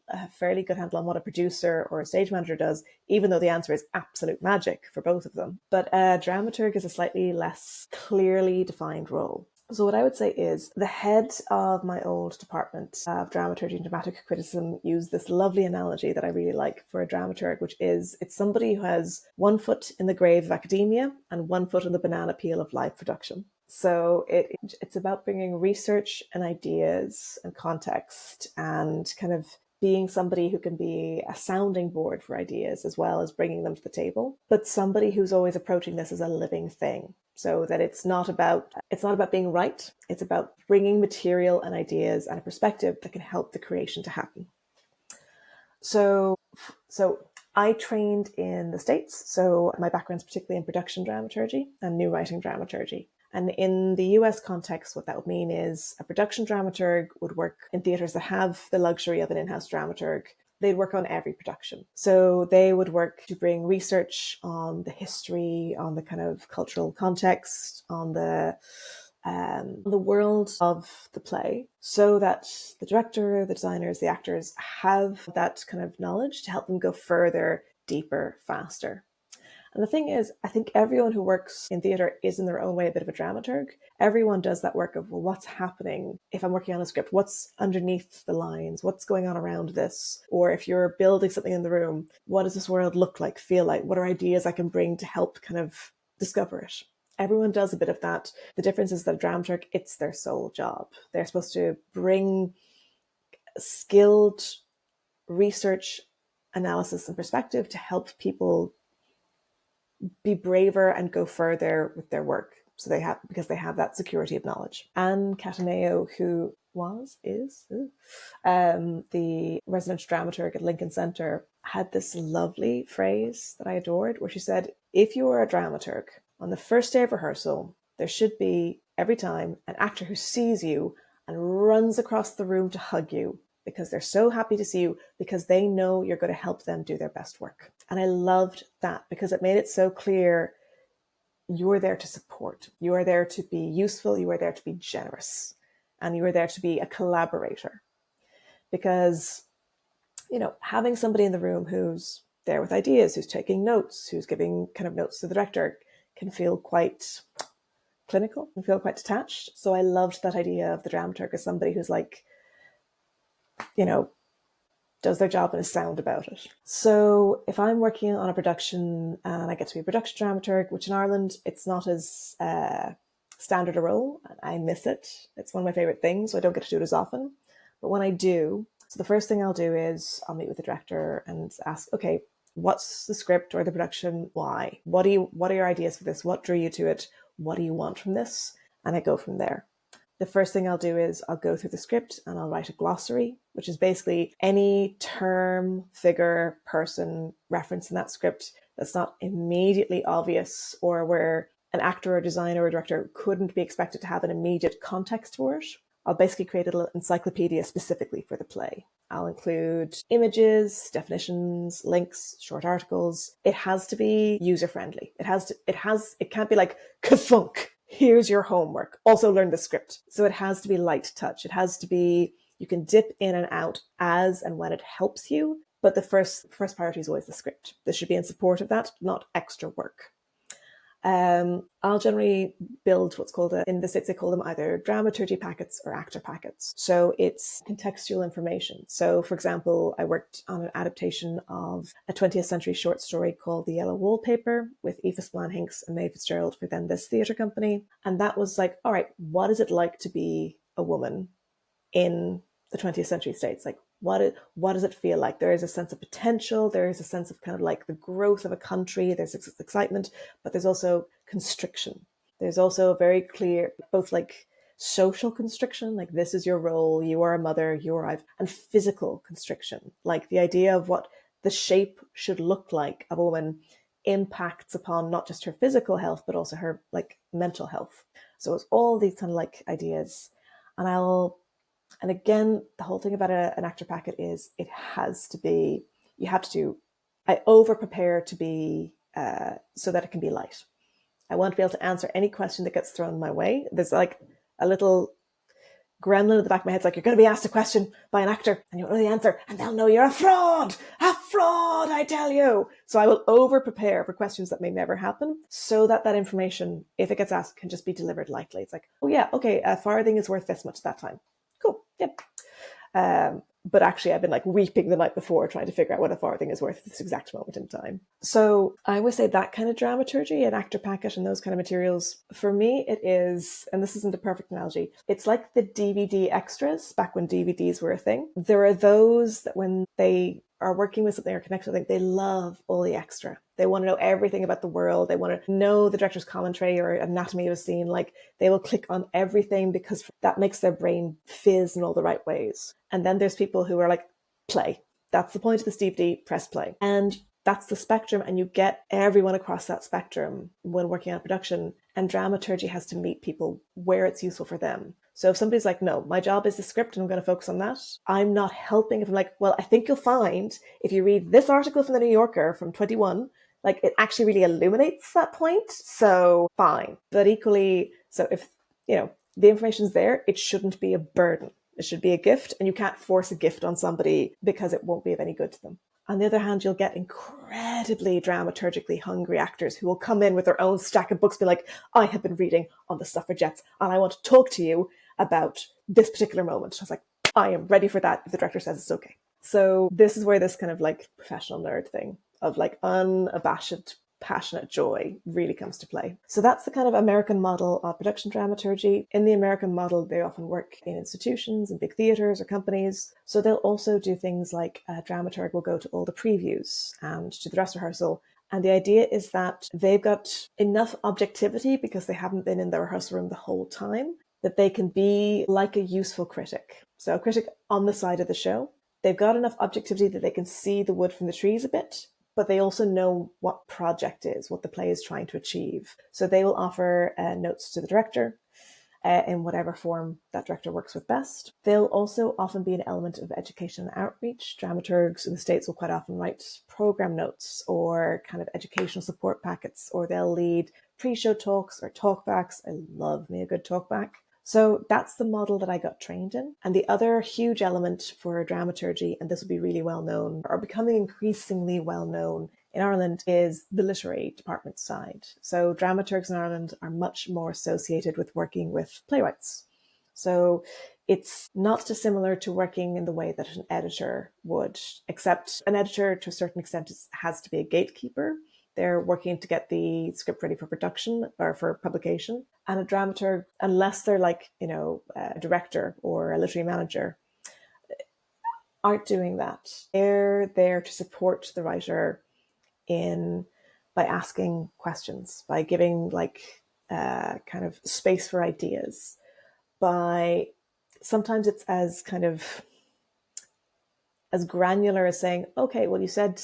good handle on what a producer or a stage manager does, even though the answer is absolute magic for both of them. But a dramaturg is a slightly less clearly defined role. So what I would say is the head of my old department of dramaturgy and dramatic criticism used this lovely analogy that I really like for a dramaturg, which is it's somebody who has one foot in the grave of academia and one foot in the banana peel of live production. So it's about bringing research and ideas and context and kind of being somebody who can be a sounding board for ideas as well as bringing them to the table, but somebody who's always approaching this as a living thing. So that it's not about being right. It's about bringing material and ideas and a perspective that can help the creation to happen. So I trained in the States. So my background's particularly in production dramaturgy and new writing dramaturgy. And in the US context, what that would mean is a production dramaturg would work in theatres that have the luxury of an in-house dramaturg. They'd work on every production. So they would work to bring research on the history, on the kind of cultural context, on the world of the play, so that the director, the designers, the actors have that kind of knowledge to help them go further, deeper, faster. And the thing is, I think everyone who works in theatre is in their own way a bit of a dramaturg. Everyone does that work of, well, what's happening if I'm working on a script? What's underneath the lines? What's going on around this? Or if you're building something in the room, what does this world look like, feel like? What are ideas I can bring to help kind of discover it? Everyone does a bit of that. The difference is that a dramaturg, it's their sole job. They're supposed to bring skilled research, analysis, and perspective to help people be braver and go further with their work. So because they have that security of knowledge. Anne Cataneo, who is the resident dramaturg at Lincoln Center, had this lovely phrase that I adored, where she said, if you are a dramaturg, on the first day of rehearsal, there should be, every time, an actor who sees you and runs across the room to hug you because they're so happy to see you, because they know you're going to help them do their best work. And I loved that because it made it so clear you're there to support. You are there to be useful. You are there to be generous. And you are there to be a collaborator. Because, having somebody in the room who's there with ideas, who's taking notes, who's giving kind of notes to the director, can feel quite clinical and feel quite detached. So I loved that idea of the dramaturg as somebody who's like, does their job and is sound about it. So if I'm working on a production and I get to be a production dramaturg, which in Ireland, it's not as standard a role. I miss it. It's one of my favorite things, so I don't get to do it as often. But when I do, so the first thing I'll do is I'll meet with the director and ask, okay, what's the script or the production? Why? What are your ideas for this? What drew you to it? What do you want from this? And I go from there. The first thing I'll do is I'll go through the script and I'll write a glossary, which is basically any term, figure, person reference in that script that's not immediately obvious, or where an actor or designer or director couldn't be expected to have an immediate context for it. I'll basically create a little encyclopedia specifically for the play. I'll include images, definitions, links, short articles. It has to be user-friendly. It can't be like, ka-thunk, here's your homework. Also learn the script. So it has to be light touch. It has to be, you can dip in and out as and when it helps you. But the first priority is always the script. This should be in support of that, not extra work. I'll generally build what's called, in the States they call them either dramaturgy packets or actor packets. So it's contextual information. So for example, I worked on an adaptation of a 20th century short story called The Yellow Wallpaper with Aoife Splan-Hinks and Maeve Fitzgerald for then this theatre company. And that was like, all right, what is it like to be a woman in the 20th century States? Like, what does it feel like? There is a sense of potential. There is a sense of kind of like the growth of a country. There's excitement, but there's also constriction. There's also a very clear, both like social constriction, like this is your role, you are a mother, you arrive, and physical constriction, like the idea of what the shape should look like of a woman impacts upon not just her physical health, but also her like mental health. So it's all these kind of like ideas. And I'll And again, the whole thing about an actor packet is I over prepare to be, so that it can be light. I want to be able to answer any question that gets thrown my way. There's like a little gremlin at the back of my head. It's like, you're going to be asked a question by an actor and you don't know the answer and they'll know you're a fraud, I tell you. So I will over prepare for questions that may never happen so that information, if it gets asked, can just be delivered lightly. It's like, oh yeah, okay, a farthing is worth this much that time. Cool, yep. But actually I've been like weeping the night before trying to figure out what a farthing is worth at this exact moment in time. So I always say that kind of dramaturgy, an actor packet and those kind of materials, for me it is, and this isn't a perfect analogy, it's like the DVD extras back when DVDs were a thing. There are those that when they are working with something or connected with something, they love all the extra. They want to know everything about the world. They want to know the director's commentary or anatomy of a scene. Like, they will click on everything because that makes their brain fizz in all the right ways. And then there's people who are like, play. That's the point of this DVD, press play. And that's the spectrum, and you get everyone across that spectrum when working on production. And dramaturgy has to meet people where it's useful for them. So if somebody's like, no, my job is the script and I'm going to focus on that, I'm not helping. If I'm like, well, I think you'll find if you read this article from the New Yorker from 21, like, it actually really illuminates that point. So fine. But equally, so if, the information's there, it shouldn't be a burden. It should be a gift, and you can't force a gift on somebody because it won't be of any good to them. On the other hand, you'll get incredibly dramaturgically hungry actors who will come in with their own stack of books, be like, I have been reading on the suffragettes and I want to talk to you about this particular moment. I was like, I am ready for that if the director says it's okay. So this is where this kind of like professional nerd thing of like unabashed, passionate joy really comes to play. So that's the kind of American model of production dramaturgy. In the American model, they often work in institutions and big theatres or companies. So they'll also do things like a dramaturg will go to all the previews and to the dress rehearsal. And the idea is that they've got enough objectivity because they haven't been in the rehearsal room the whole time, that they can be like a useful critic. So a critic on the side of the show. They've got enough objectivity that they can see the wood from the trees a bit, but they also know what project is, what the play is trying to achieve. So they will offer notes to the director in whatever form that director works with best. They'll also often be an element of education and outreach. Dramaturgs in the States will quite often write program notes or kind of educational support packets, or they'll lead pre-show talks or talkbacks. I love me a good talkback. So that's the model that I got trained in. And the other huge element for dramaturgy, and this will be really well known, or becoming increasingly well known in Ireland, is the literary department side. So dramaturgs in Ireland are much more associated with working with playwrights. So it's not dissimilar to working in the way that an editor would, except an editor to a certain extent has to be a gatekeeper. They're working to get the script ready for production or for publication. And a dramaturg, unless they're like, a director or a literary manager, aren't doing that. They're there to support the writer by asking questions, by giving kind of space for ideas. Sometimes it's as kind of as granular as saying, okay, well, you said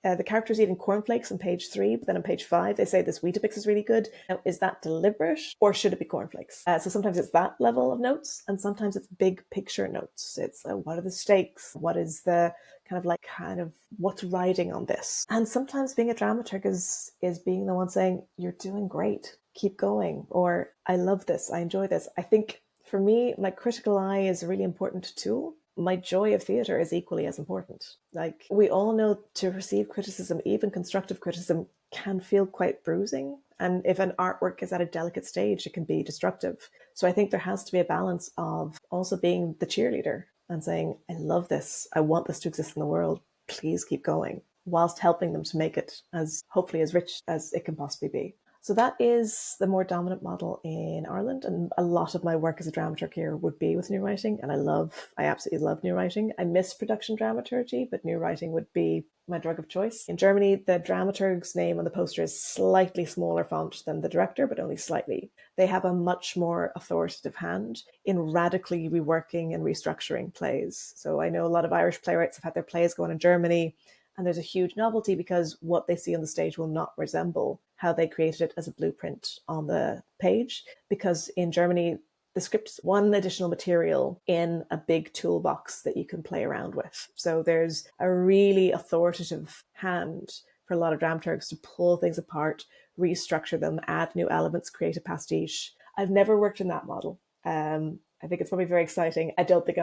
the character's eating cornflakes on page 3, but then on page 5, they say this Weetabix is really good. Now, is that deliberate or should it be cornflakes? So sometimes it's that level of notes, and sometimes it's big picture notes. It's what are the stakes? What is the kind of what's riding on this? And sometimes being a dramaturg is being the one saying, you're doing great, keep going, or I love this, I enjoy this. I think for me, my critical eye is a really important tool. My joy of theatre is equally as important. Like, we all know to receive criticism, even constructive criticism, can feel quite bruising. And if an artwork is at a delicate stage, it can be destructive. So I think there has to be a balance of also being the cheerleader and saying, I love this, I want this to exist in the world, please keep going, whilst helping them to make it hopefully as rich as it can possibly be. So that is the more dominant model in Ireland, and a lot of my work as a dramaturg here would be with new writing, and I absolutely love new writing. I miss production dramaturgy, but new writing would be my drug of choice. In Germany, the dramaturg's name on the poster is slightly smaller font than the director, but only slightly. They have a much more authoritative hand in radically reworking and restructuring plays. So I know a lot of Irish playwrights have had their plays go on in Germany, and there's a huge novelty because what they see on the stage will not resemble how they created it as a blueprint on the page. Because in Germany, the script's one additional material in a big toolbox that you can play around with. So there's a really authoritative hand for a lot of dramaturgs to pull things apart, restructure them, add new elements, create a pastiche. I've never worked in that model. I think it's probably very exciting. I don't think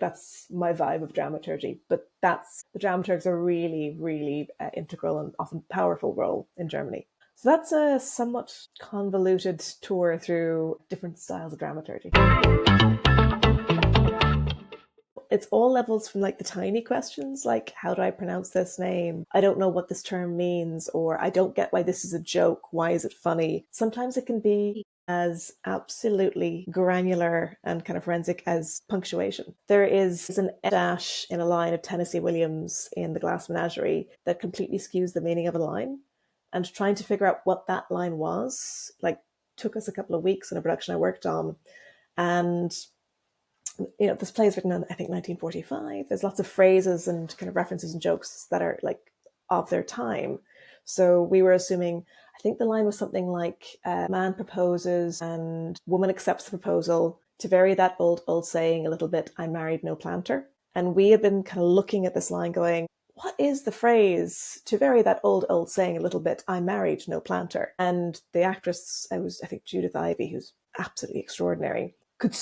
that's my vibe of dramaturgy, but the dramaturgs are really, really integral and often powerful role in Germany. So that's a somewhat convoluted tour through different styles of dramaturgy. It's all levels, from like the tiny questions, like how do I pronounce this name? I don't know what this term means, or I don't get why this is a joke. Why is it funny? Sometimes it can be as absolutely granular and kind of forensic as punctuation. There is an dash in a line of Tennessee Williams in The Glass Menagerie that completely skews the meaning of a line. And trying to figure out what that line was, like, took us a couple of weeks in a production I worked on. And this play is written in, I think, 1945. There's lots of phrases and kind of references and jokes that are like of their time. So we were assuming, I think the line was something like, man proposes and woman accepts the proposal. To vary that old saying a little bit, I married no planter. And we had been kind of looking at this line going, what is the phrase, to vary that old saying a little bit, I married no planter? And the actress, I think Judith Ivey, who's absolutely extraordinary, could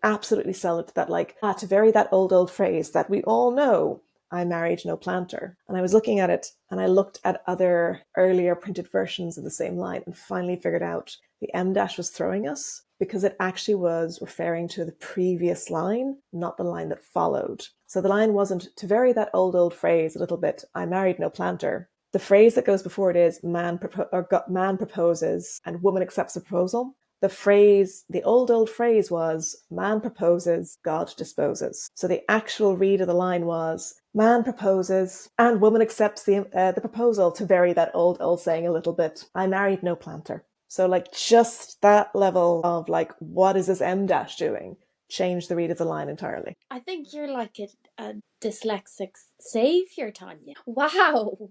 absolutely sell it, that like, to vary that old phrase that we all know, I married no planter. And I was looking at it, and I looked at other earlier printed versions of the same line and finally figured out the M dash was throwing us, because it actually was referring to the previous line, not the line that followed. So the line wasn't, to vary that old phrase a little bit, I married no planter. The phrase that goes before it is, man proposes and woman accepts the proposal. The old phrase was, man proposes, God disposes. So the actual read of the line was, man proposes and woman accepts the proposal, to vary that old saying a little bit, I married no planter. So like just that level of like, what is this M dash doing? Changed the read of the line entirely. I think you're like a dyslexic savior, Tanya. Wow.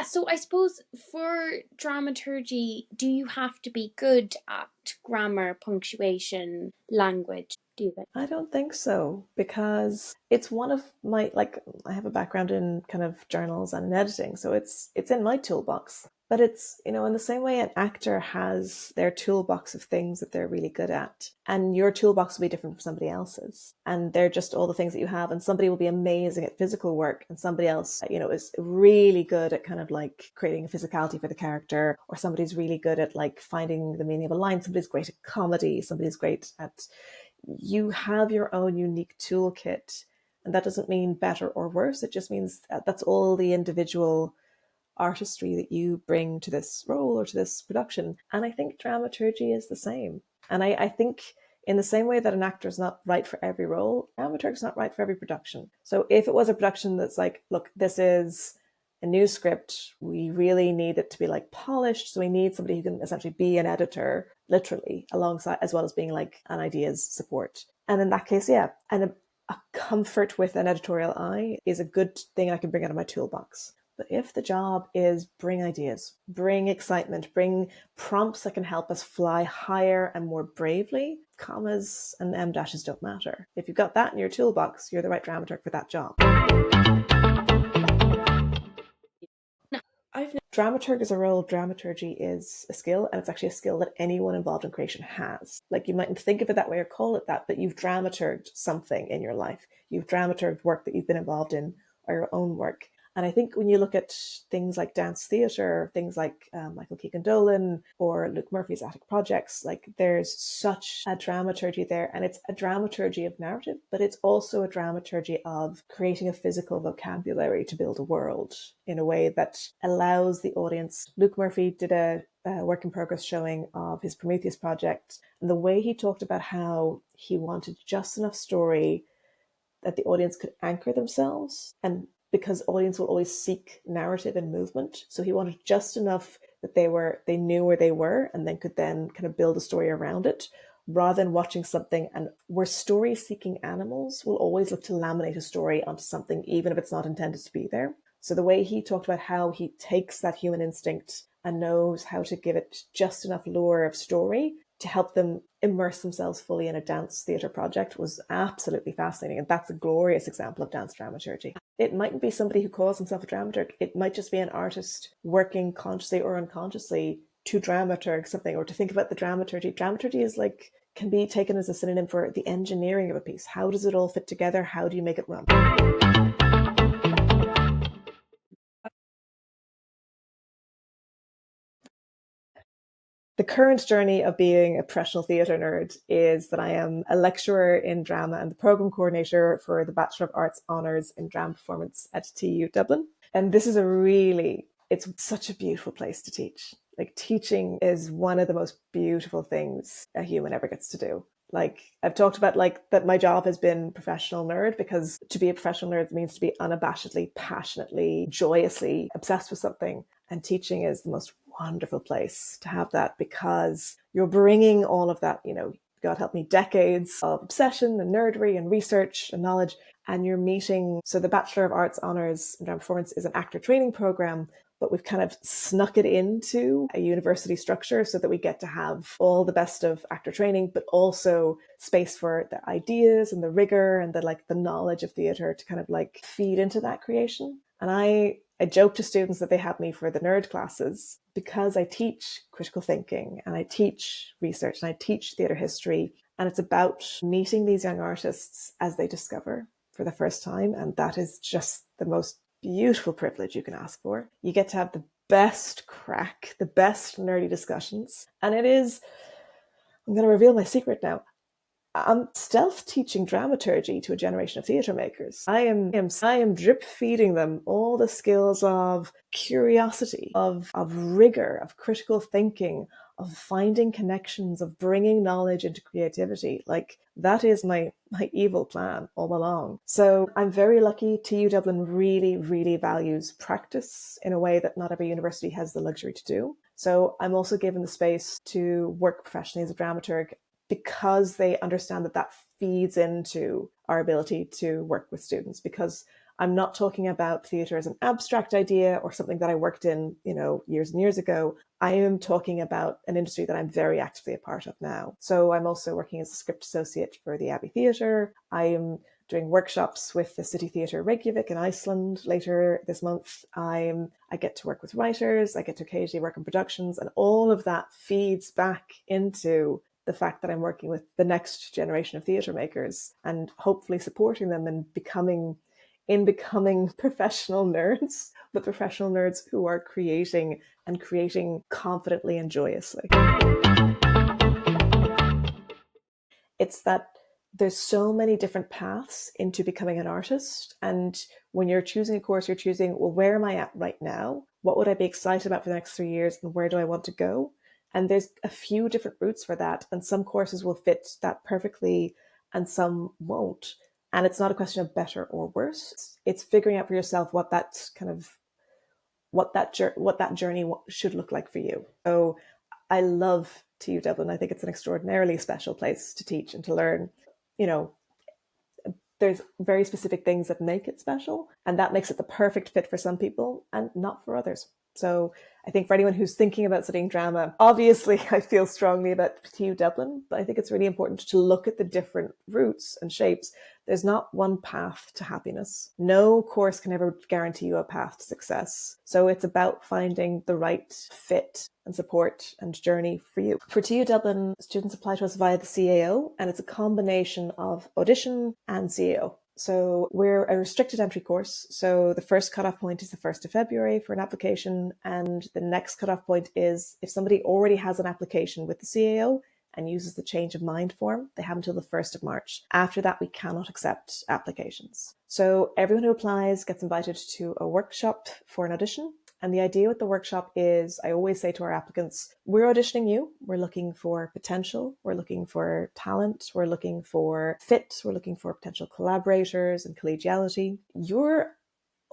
So I suppose for dramaturgy, do you have to be good at grammar, punctuation, language? Do you think? I don't think so, because it's one of my, like, I have a background in kind of journals and in editing, so it's in my toolbox. But it's, in the same way an actor has their toolbox of things that they're really good at, and your toolbox will be different from somebody else's. And they're just all the things that you have, and somebody will be amazing at physical work, and somebody else, is really good at kind of like creating a physicality for the character, or somebody's really good at like finding the meaning of a line, somebody's great at comedy, somebody's great at... You have your own unique toolkit, and that doesn't mean better or worse. It just means that's all the individual artistry that you bring to this role or to this production. And I think dramaturgy is the same. And I think in the same way that an actor is not right for every role, dramaturg is not right for every production. So if it was a production that's like, look, this is a new script, we really need it to be like polished, so we need somebody who can essentially be an editor, literally, alongside, as well as being like an ideas support. And in that case, yeah, and a comfort with an editorial eye is a good thing I can bring out of my toolbox. But if the job is bring ideas, bring excitement, bring prompts that can help us fly higher and more bravely, commas and M dashes don't matter. If you've got that in your toolbox, you're the right dramaturg for that job. Dramaturg is a role, dramaturgy is a skill, and it's actually a skill that anyone involved in creation has. Like, you mightn't think of it that way or call it that, but you've dramaturged something in your life. You've dramaturged work that you've been involved in, or your own work. And I think when you look at things like dance theatre, things like Michael Keegan-Dolan or Luke Murphy's Attic Projects, like there's such a dramaturgy there, and it's a dramaturgy of narrative, but it's also a dramaturgy of creating a physical vocabulary to build a world in a way that allows the audience. Luke Murphy did a work in progress showing of his Prometheus project, and the way he talked about how he wanted just enough story that the audience could anchor themselves, and because audience will always seek narrative and movement. So he wanted just enough that they knew where they were and then could then kind of build a story around it, rather than watching something. And we're story-seeking animals, will always look to laminate a story onto something, even if it's not intended to be there. So the way he talked about how he takes that human instinct and knows how to give it just enough lure of story to help them immerse themselves fully in a dance theatre project was absolutely fascinating. And that's a glorious example of dance dramaturgy. It mightn't be somebody who calls himself a dramaturg. It might just be an artist working consciously or unconsciously to dramaturg something, or to think about the dramaturgy. Dramaturgy is like, can be taken as a synonym for the engineering of a piece. How does it all fit together? How do you make it run? The current journey of being a professional theatre nerd is that I am a lecturer in drama and the programme coordinator for the Bachelor of Arts Honours in Drama Performance at TU Dublin. And this is it's such a beautiful place to teach. Like, teaching is one of the most beautiful things a human ever gets to do. Like, I've talked about that my job has been professional nerd, because to be a professional nerd means to be unabashedly, passionately, joyously obsessed with something. And teaching is the most wonderful place to have that, because you're bringing all of that, God help me, decades of obsession and nerdery and research and knowledge, and you're meeting. So the Bachelor of Arts Honours in Drama Performance is an actor training program, but we've kind of snuck it into a university structure so that we get to have all the best of actor training, but also space for the ideas and the rigor and the knowledge of theatre to kind of feed into that creation. And I joke to students that they have me for the nerd classes because I teach critical thinking and I teach research and I teach theatre history. And it's about meeting these young artists as they discover for the first time. And that is just the most beautiful privilege you can ask for. You get to have the best crack, the best nerdy discussions. And I'm going to reveal my secret now. I'm stealth teaching dramaturgy to a generation of theatre makers. I am drip feeding them all the skills of curiosity, of rigor, of critical thinking, of finding connections, of bringing knowledge into creativity. That is my evil plan all along. So I'm very lucky. TU Dublin really, really values practice in a way that not every university has the luxury to do. So I'm also given the space to work professionally as a dramaturg, because they understand that feeds into our ability to work with students, because I'm not talking about theatre as an abstract idea or something that I worked in, years and years ago. I am talking about an industry that I'm very actively a part of now. So I'm also working as a script associate for the Abbey Theatre. I am doing workshops with the City Theatre Reykjavik in Iceland later this month. I get to work with writers. I get to occasionally work on productions, and all of that feeds back into the fact that I'm working with the next generation of theatre makers and hopefully supporting them in becoming professional nerds, but professional nerds who are creating confidently and joyously. It's that there's so many different paths into becoming an artist. And when you're choosing a course, you're choosing, well, where am I at right now? What would I be excited about for the next 3 years? And where do I want to go? And there's a few different routes for that. And some courses will fit that perfectly and some won't. And it's not a question of better or worse. It's figuring out for yourself what that journey should look like for you. So I love TU Dublin. I think it's an extraordinarily special place to teach and to learn. There's very specific things that make it special, and that makes it the perfect fit for some people and not for others. So I think for anyone who's thinking about studying drama, obviously I feel strongly about TU Dublin, but I think it's really important to look at the different routes and shapes. There's not one path to happiness. No course can ever guarantee you a path to success. So it's about finding the right fit and support and journey for you. For TU Dublin, students apply to us via the CAO, and it's a combination of audition and CAO. So we're a restricted entry course. So the first cutoff point is the 1st of February for an application. And the next cutoff point is if somebody already has an application with the CAO and uses the change of mind form, they have until the 1st of March. After that, we cannot accept applications. So everyone who applies gets invited to a workshop for an audition. And the idea with the workshop is, I always say to our applicants, we're auditioning you. We're looking for potential. We're looking for talent. We're looking for fit. We're looking for potential collaborators and collegiality. You're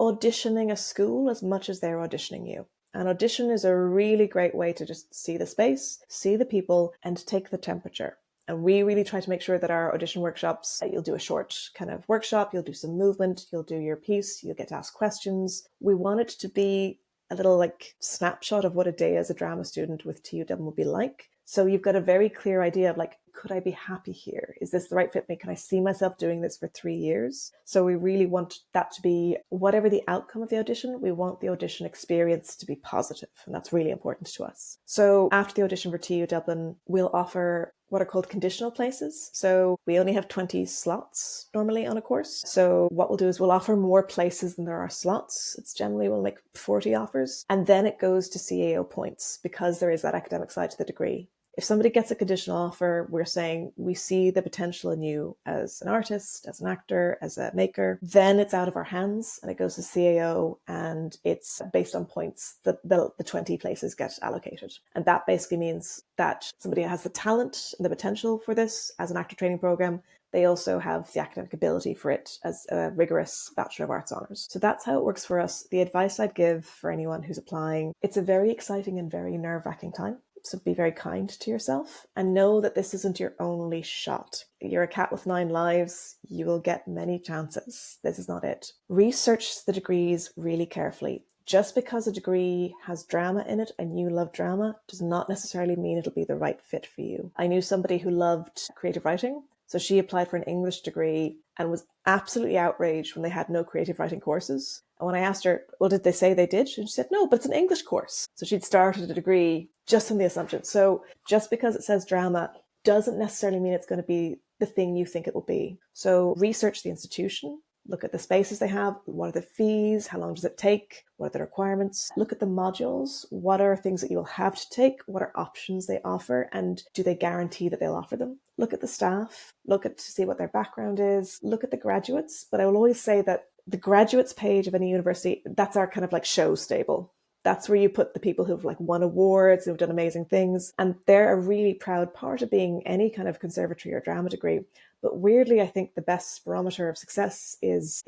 auditioning a school as much as they're auditioning you. An audition is a really great way to just see the space, see the people, and take the temperature. And we really try to make sure that our audition workshops, you'll do a short kind of workshop, you'll do some movement, you'll do your piece, you'll get to ask questions. We want it to be a little like snapshot of what a day as a drama student with TU Dublin would be like. So you've got a very clear idea of like, could I be happy here? Is this the right fit for me? Can I see myself doing this for 3 years? So we really want that to be, whatever the outcome of the audition, we want the audition experience to be positive. And that's really important to us. So after the audition for TU Dublin, we'll offer what are called conditional places. So we only have 20 slots normally on a course. So what we'll do is we'll offer more places than there are slots. It's generally, we'll make 40 offers. And then it goes to CAO points because there is that academic side to the degree. If somebody gets a conditional offer, we're saying we see the potential in you as an artist, as an actor, as a maker. Then it's out of our hands and it goes to CAO and it's based on points that the 20 places get allocated. And that basically means that somebody has the talent and the potential for this as an actor training program. They also have the academic ability for it as a rigorous Bachelor of Arts honours. So that's how it works for us. The advice I'd give for anyone who's applying, it's a very exciting and very nerve-wracking time. So be very kind to yourself and know that this isn't your only shot. You're a cat with 9 lives. You will get many chances. This is not it. Research the degrees really carefully. Just because a degree has drama in it and you love drama does not necessarily mean it'll be the right fit for you. I knew somebody who loved creative writing. So she applied for an English degree and was absolutely outraged when they had no creative writing courses. And when I asked her, well, did they say they did? And she said, no, but it's an English course. So she'd started a degree just on the assumption. So just because it says drama doesn't necessarily mean it's going to be the thing you think it will be. So research the institution, look at the spaces they have, what are the fees, how long does it take, what are the requirements, look at the modules, what are things that you will have to take, what are options they offer, and do they guarantee that they'll offer them? Look at the staff, look at to see what their background is, look at the graduates. But I will always say that the graduates page of any university, that's our kind of like show stable. That's where you put the people who've like won awards, who've done amazing things. And they're a really proud part of being any kind of conservatory or drama degree. But weirdly, I think the best barometer of success is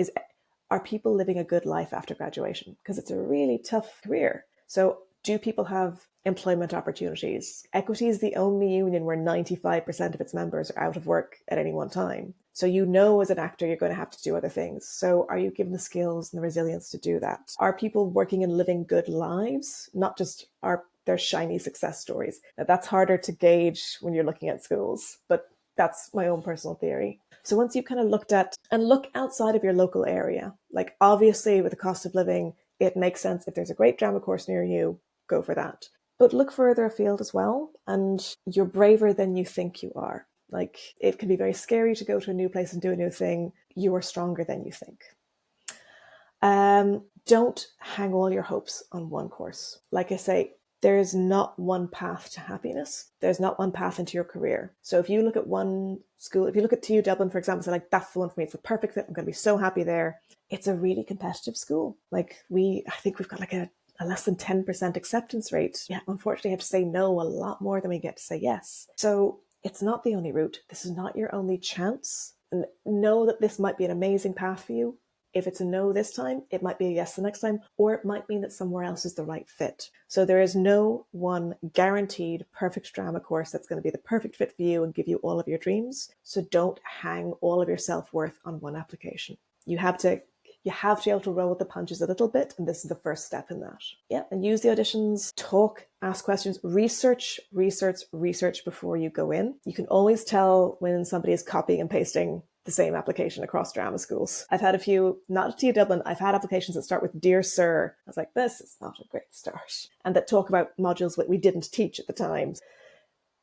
are people living a good life after graduation? Because it's a really tough career. So do people have employment opportunities? Equity is the only union where 95% of its members are out of work at any one time. So you know as an actor, you're going to have to do other things. So are you given the skills and the resilience to do that? Are people working and living good lives? Not just are their shiny success stories. Now, that's harder to gauge when you're looking at schools, but that's my own personal theory. So once you've kind of looked at and look outside of your local area, like obviously with the cost of living, it makes sense if there's a great drama course near you, go for that. But look further afield as well, and you're braver than you think you are. Like, it can be very scary to go to a new place and do a new thing. You are stronger than you think. Don't hang all your hopes on one course. Like I say, there is not one path to happiness. There's not one path into your career. So if you look at one school, if you look at TU Dublin, for example, say like, that's the one for me, it's the perfect fit, I'm going to be so happy there. It's a really competitive school. Like I think we've got like a less than 10% acceptance rate. Yeah, unfortunately, I have to say no a lot more than we get to say yes. So it's not the only route. This is not your only chance. And know that this might be an amazing path for you. If it's a no this time, it might be a yes the next time, or it might mean that somewhere else is the right fit. So there is no one guaranteed perfect drama course that's going to be the perfect fit for you and give you all of your dreams. So don't hang all of your self-worth on one application. You have to be able to roll with the punches a little bit, and this is the first step in that. Yeah, and use the auditions, talk, ask questions, research before you go in. You can always tell when somebody is copying and pasting the same application across drama schools. I've had a few, not at TU Dublin, I've had applications that start with Dear Sir. I was like, this is not a great start. And that talk about modules that we didn't teach at the time.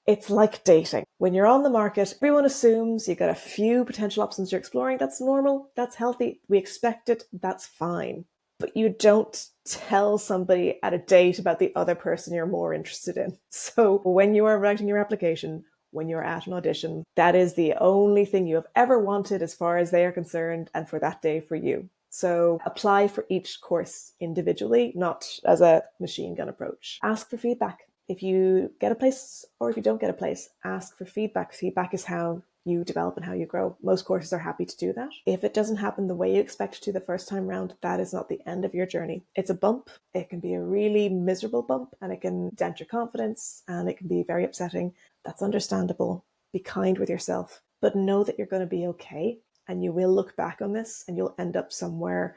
It's like dating. When you're on the market, everyone assumes you've got a few potential options you're exploring. That's normal. That's healthy. We expect it. That's fine. But you don't tell somebody at a date about the other person you're more interested in. So when you are writing your application, when you're at an audition, that is the only thing you have ever wanted as far as they are concerned and for that day for you. So apply for each course individually, not as a machine gun approach. Ask for feedback. If you get a place or if you don't get a place, ask for feedback. Feedback is how you develop and how you grow. Most courses are happy to do that. If it doesn't happen the way you expect it to the first time round, that is not the end of your journey. It's a bump. It can be a really miserable bump and it can dent your confidence and it can be very upsetting. That's understandable. be kind with yourself, but know that you're going to be okay. And you will look back on this and you'll end up somewhere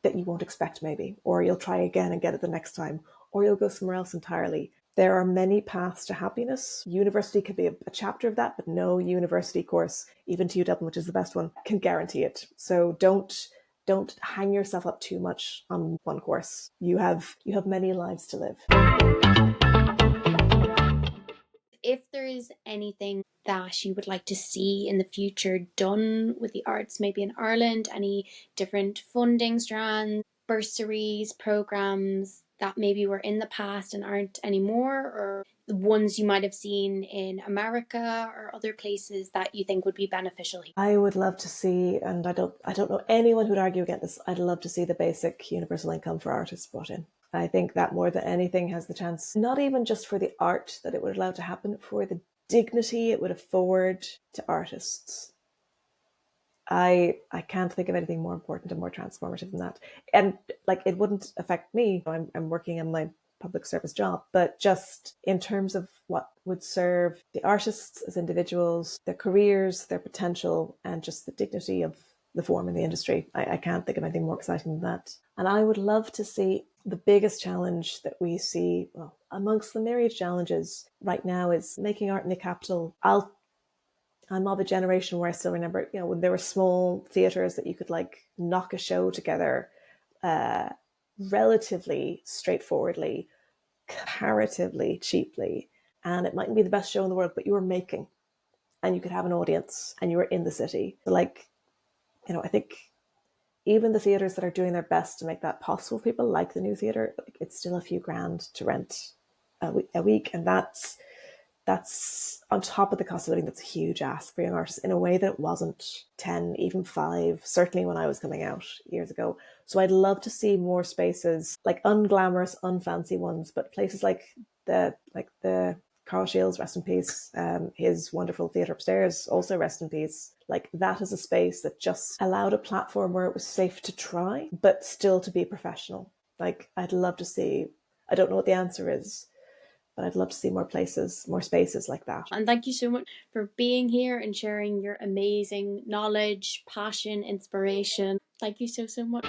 that you won't expect maybe, or you'll try again and get it the next time, or you'll go somewhere else entirely. There are many paths to happiness. University could be a chapter of that, but no university course, even TU Dublin, which is the best one, can guarantee it. So don't hang yourself up too much on one course. You have many lives to live. If there is anything that you would like to see in the future done with the arts, maybe in Ireland, any different funding strands, bursaries, programs that maybe were in the past and aren't anymore, or the ones you might have seen in America or other places that you think would be beneficial here? I would love to see, and I don't know anyone who'd argue against this, I'd love to see the basic universal income for artists brought in. I think that more than anything has the chance, not even just for the art that it would allow to happen, for the dignity it would afford to artists. I can't think of anything more important and more transformative than that. And like, it wouldn't affect me. I'm working in my public service job, but just in terms of what would serve the artists as individuals, their careers, their potential, and just the dignity of the form in the industry. I can't think of anything more exciting than that. And I would love to see the biggest challenge that we see, well, amongst the myriad challenges right now, is making art in the capital. I'm of a generation where I still remember, when there were small theatres that you could like knock a show together relatively straightforwardly, comparatively cheaply, and it mightn't be the best show in the world, but you were making, and you could have an audience, and you were in the city. So like, I think even the theatres that are doing their best to make that possible for people, like the New Theatre, it's still a few grand to rent a week, and that's on top of the cost of living. That's a huge ask for young artists in a way that it wasn't 10, even 5, certainly when I was coming out years ago. So I'd love to see more spaces, like unglamorous, unfancy ones, but places like the Carl Shields, rest in peace, his wonderful theatre upstairs, also rest in peace. Like, that is a space that just allowed a platform where it was safe to try, but still to be professional. Like, I'd love to see, I don't know what the answer is, but I'd love to see more places, more spaces like that. And thank you so much for being here and sharing your amazing knowledge, passion, inspiration. Thank you so much.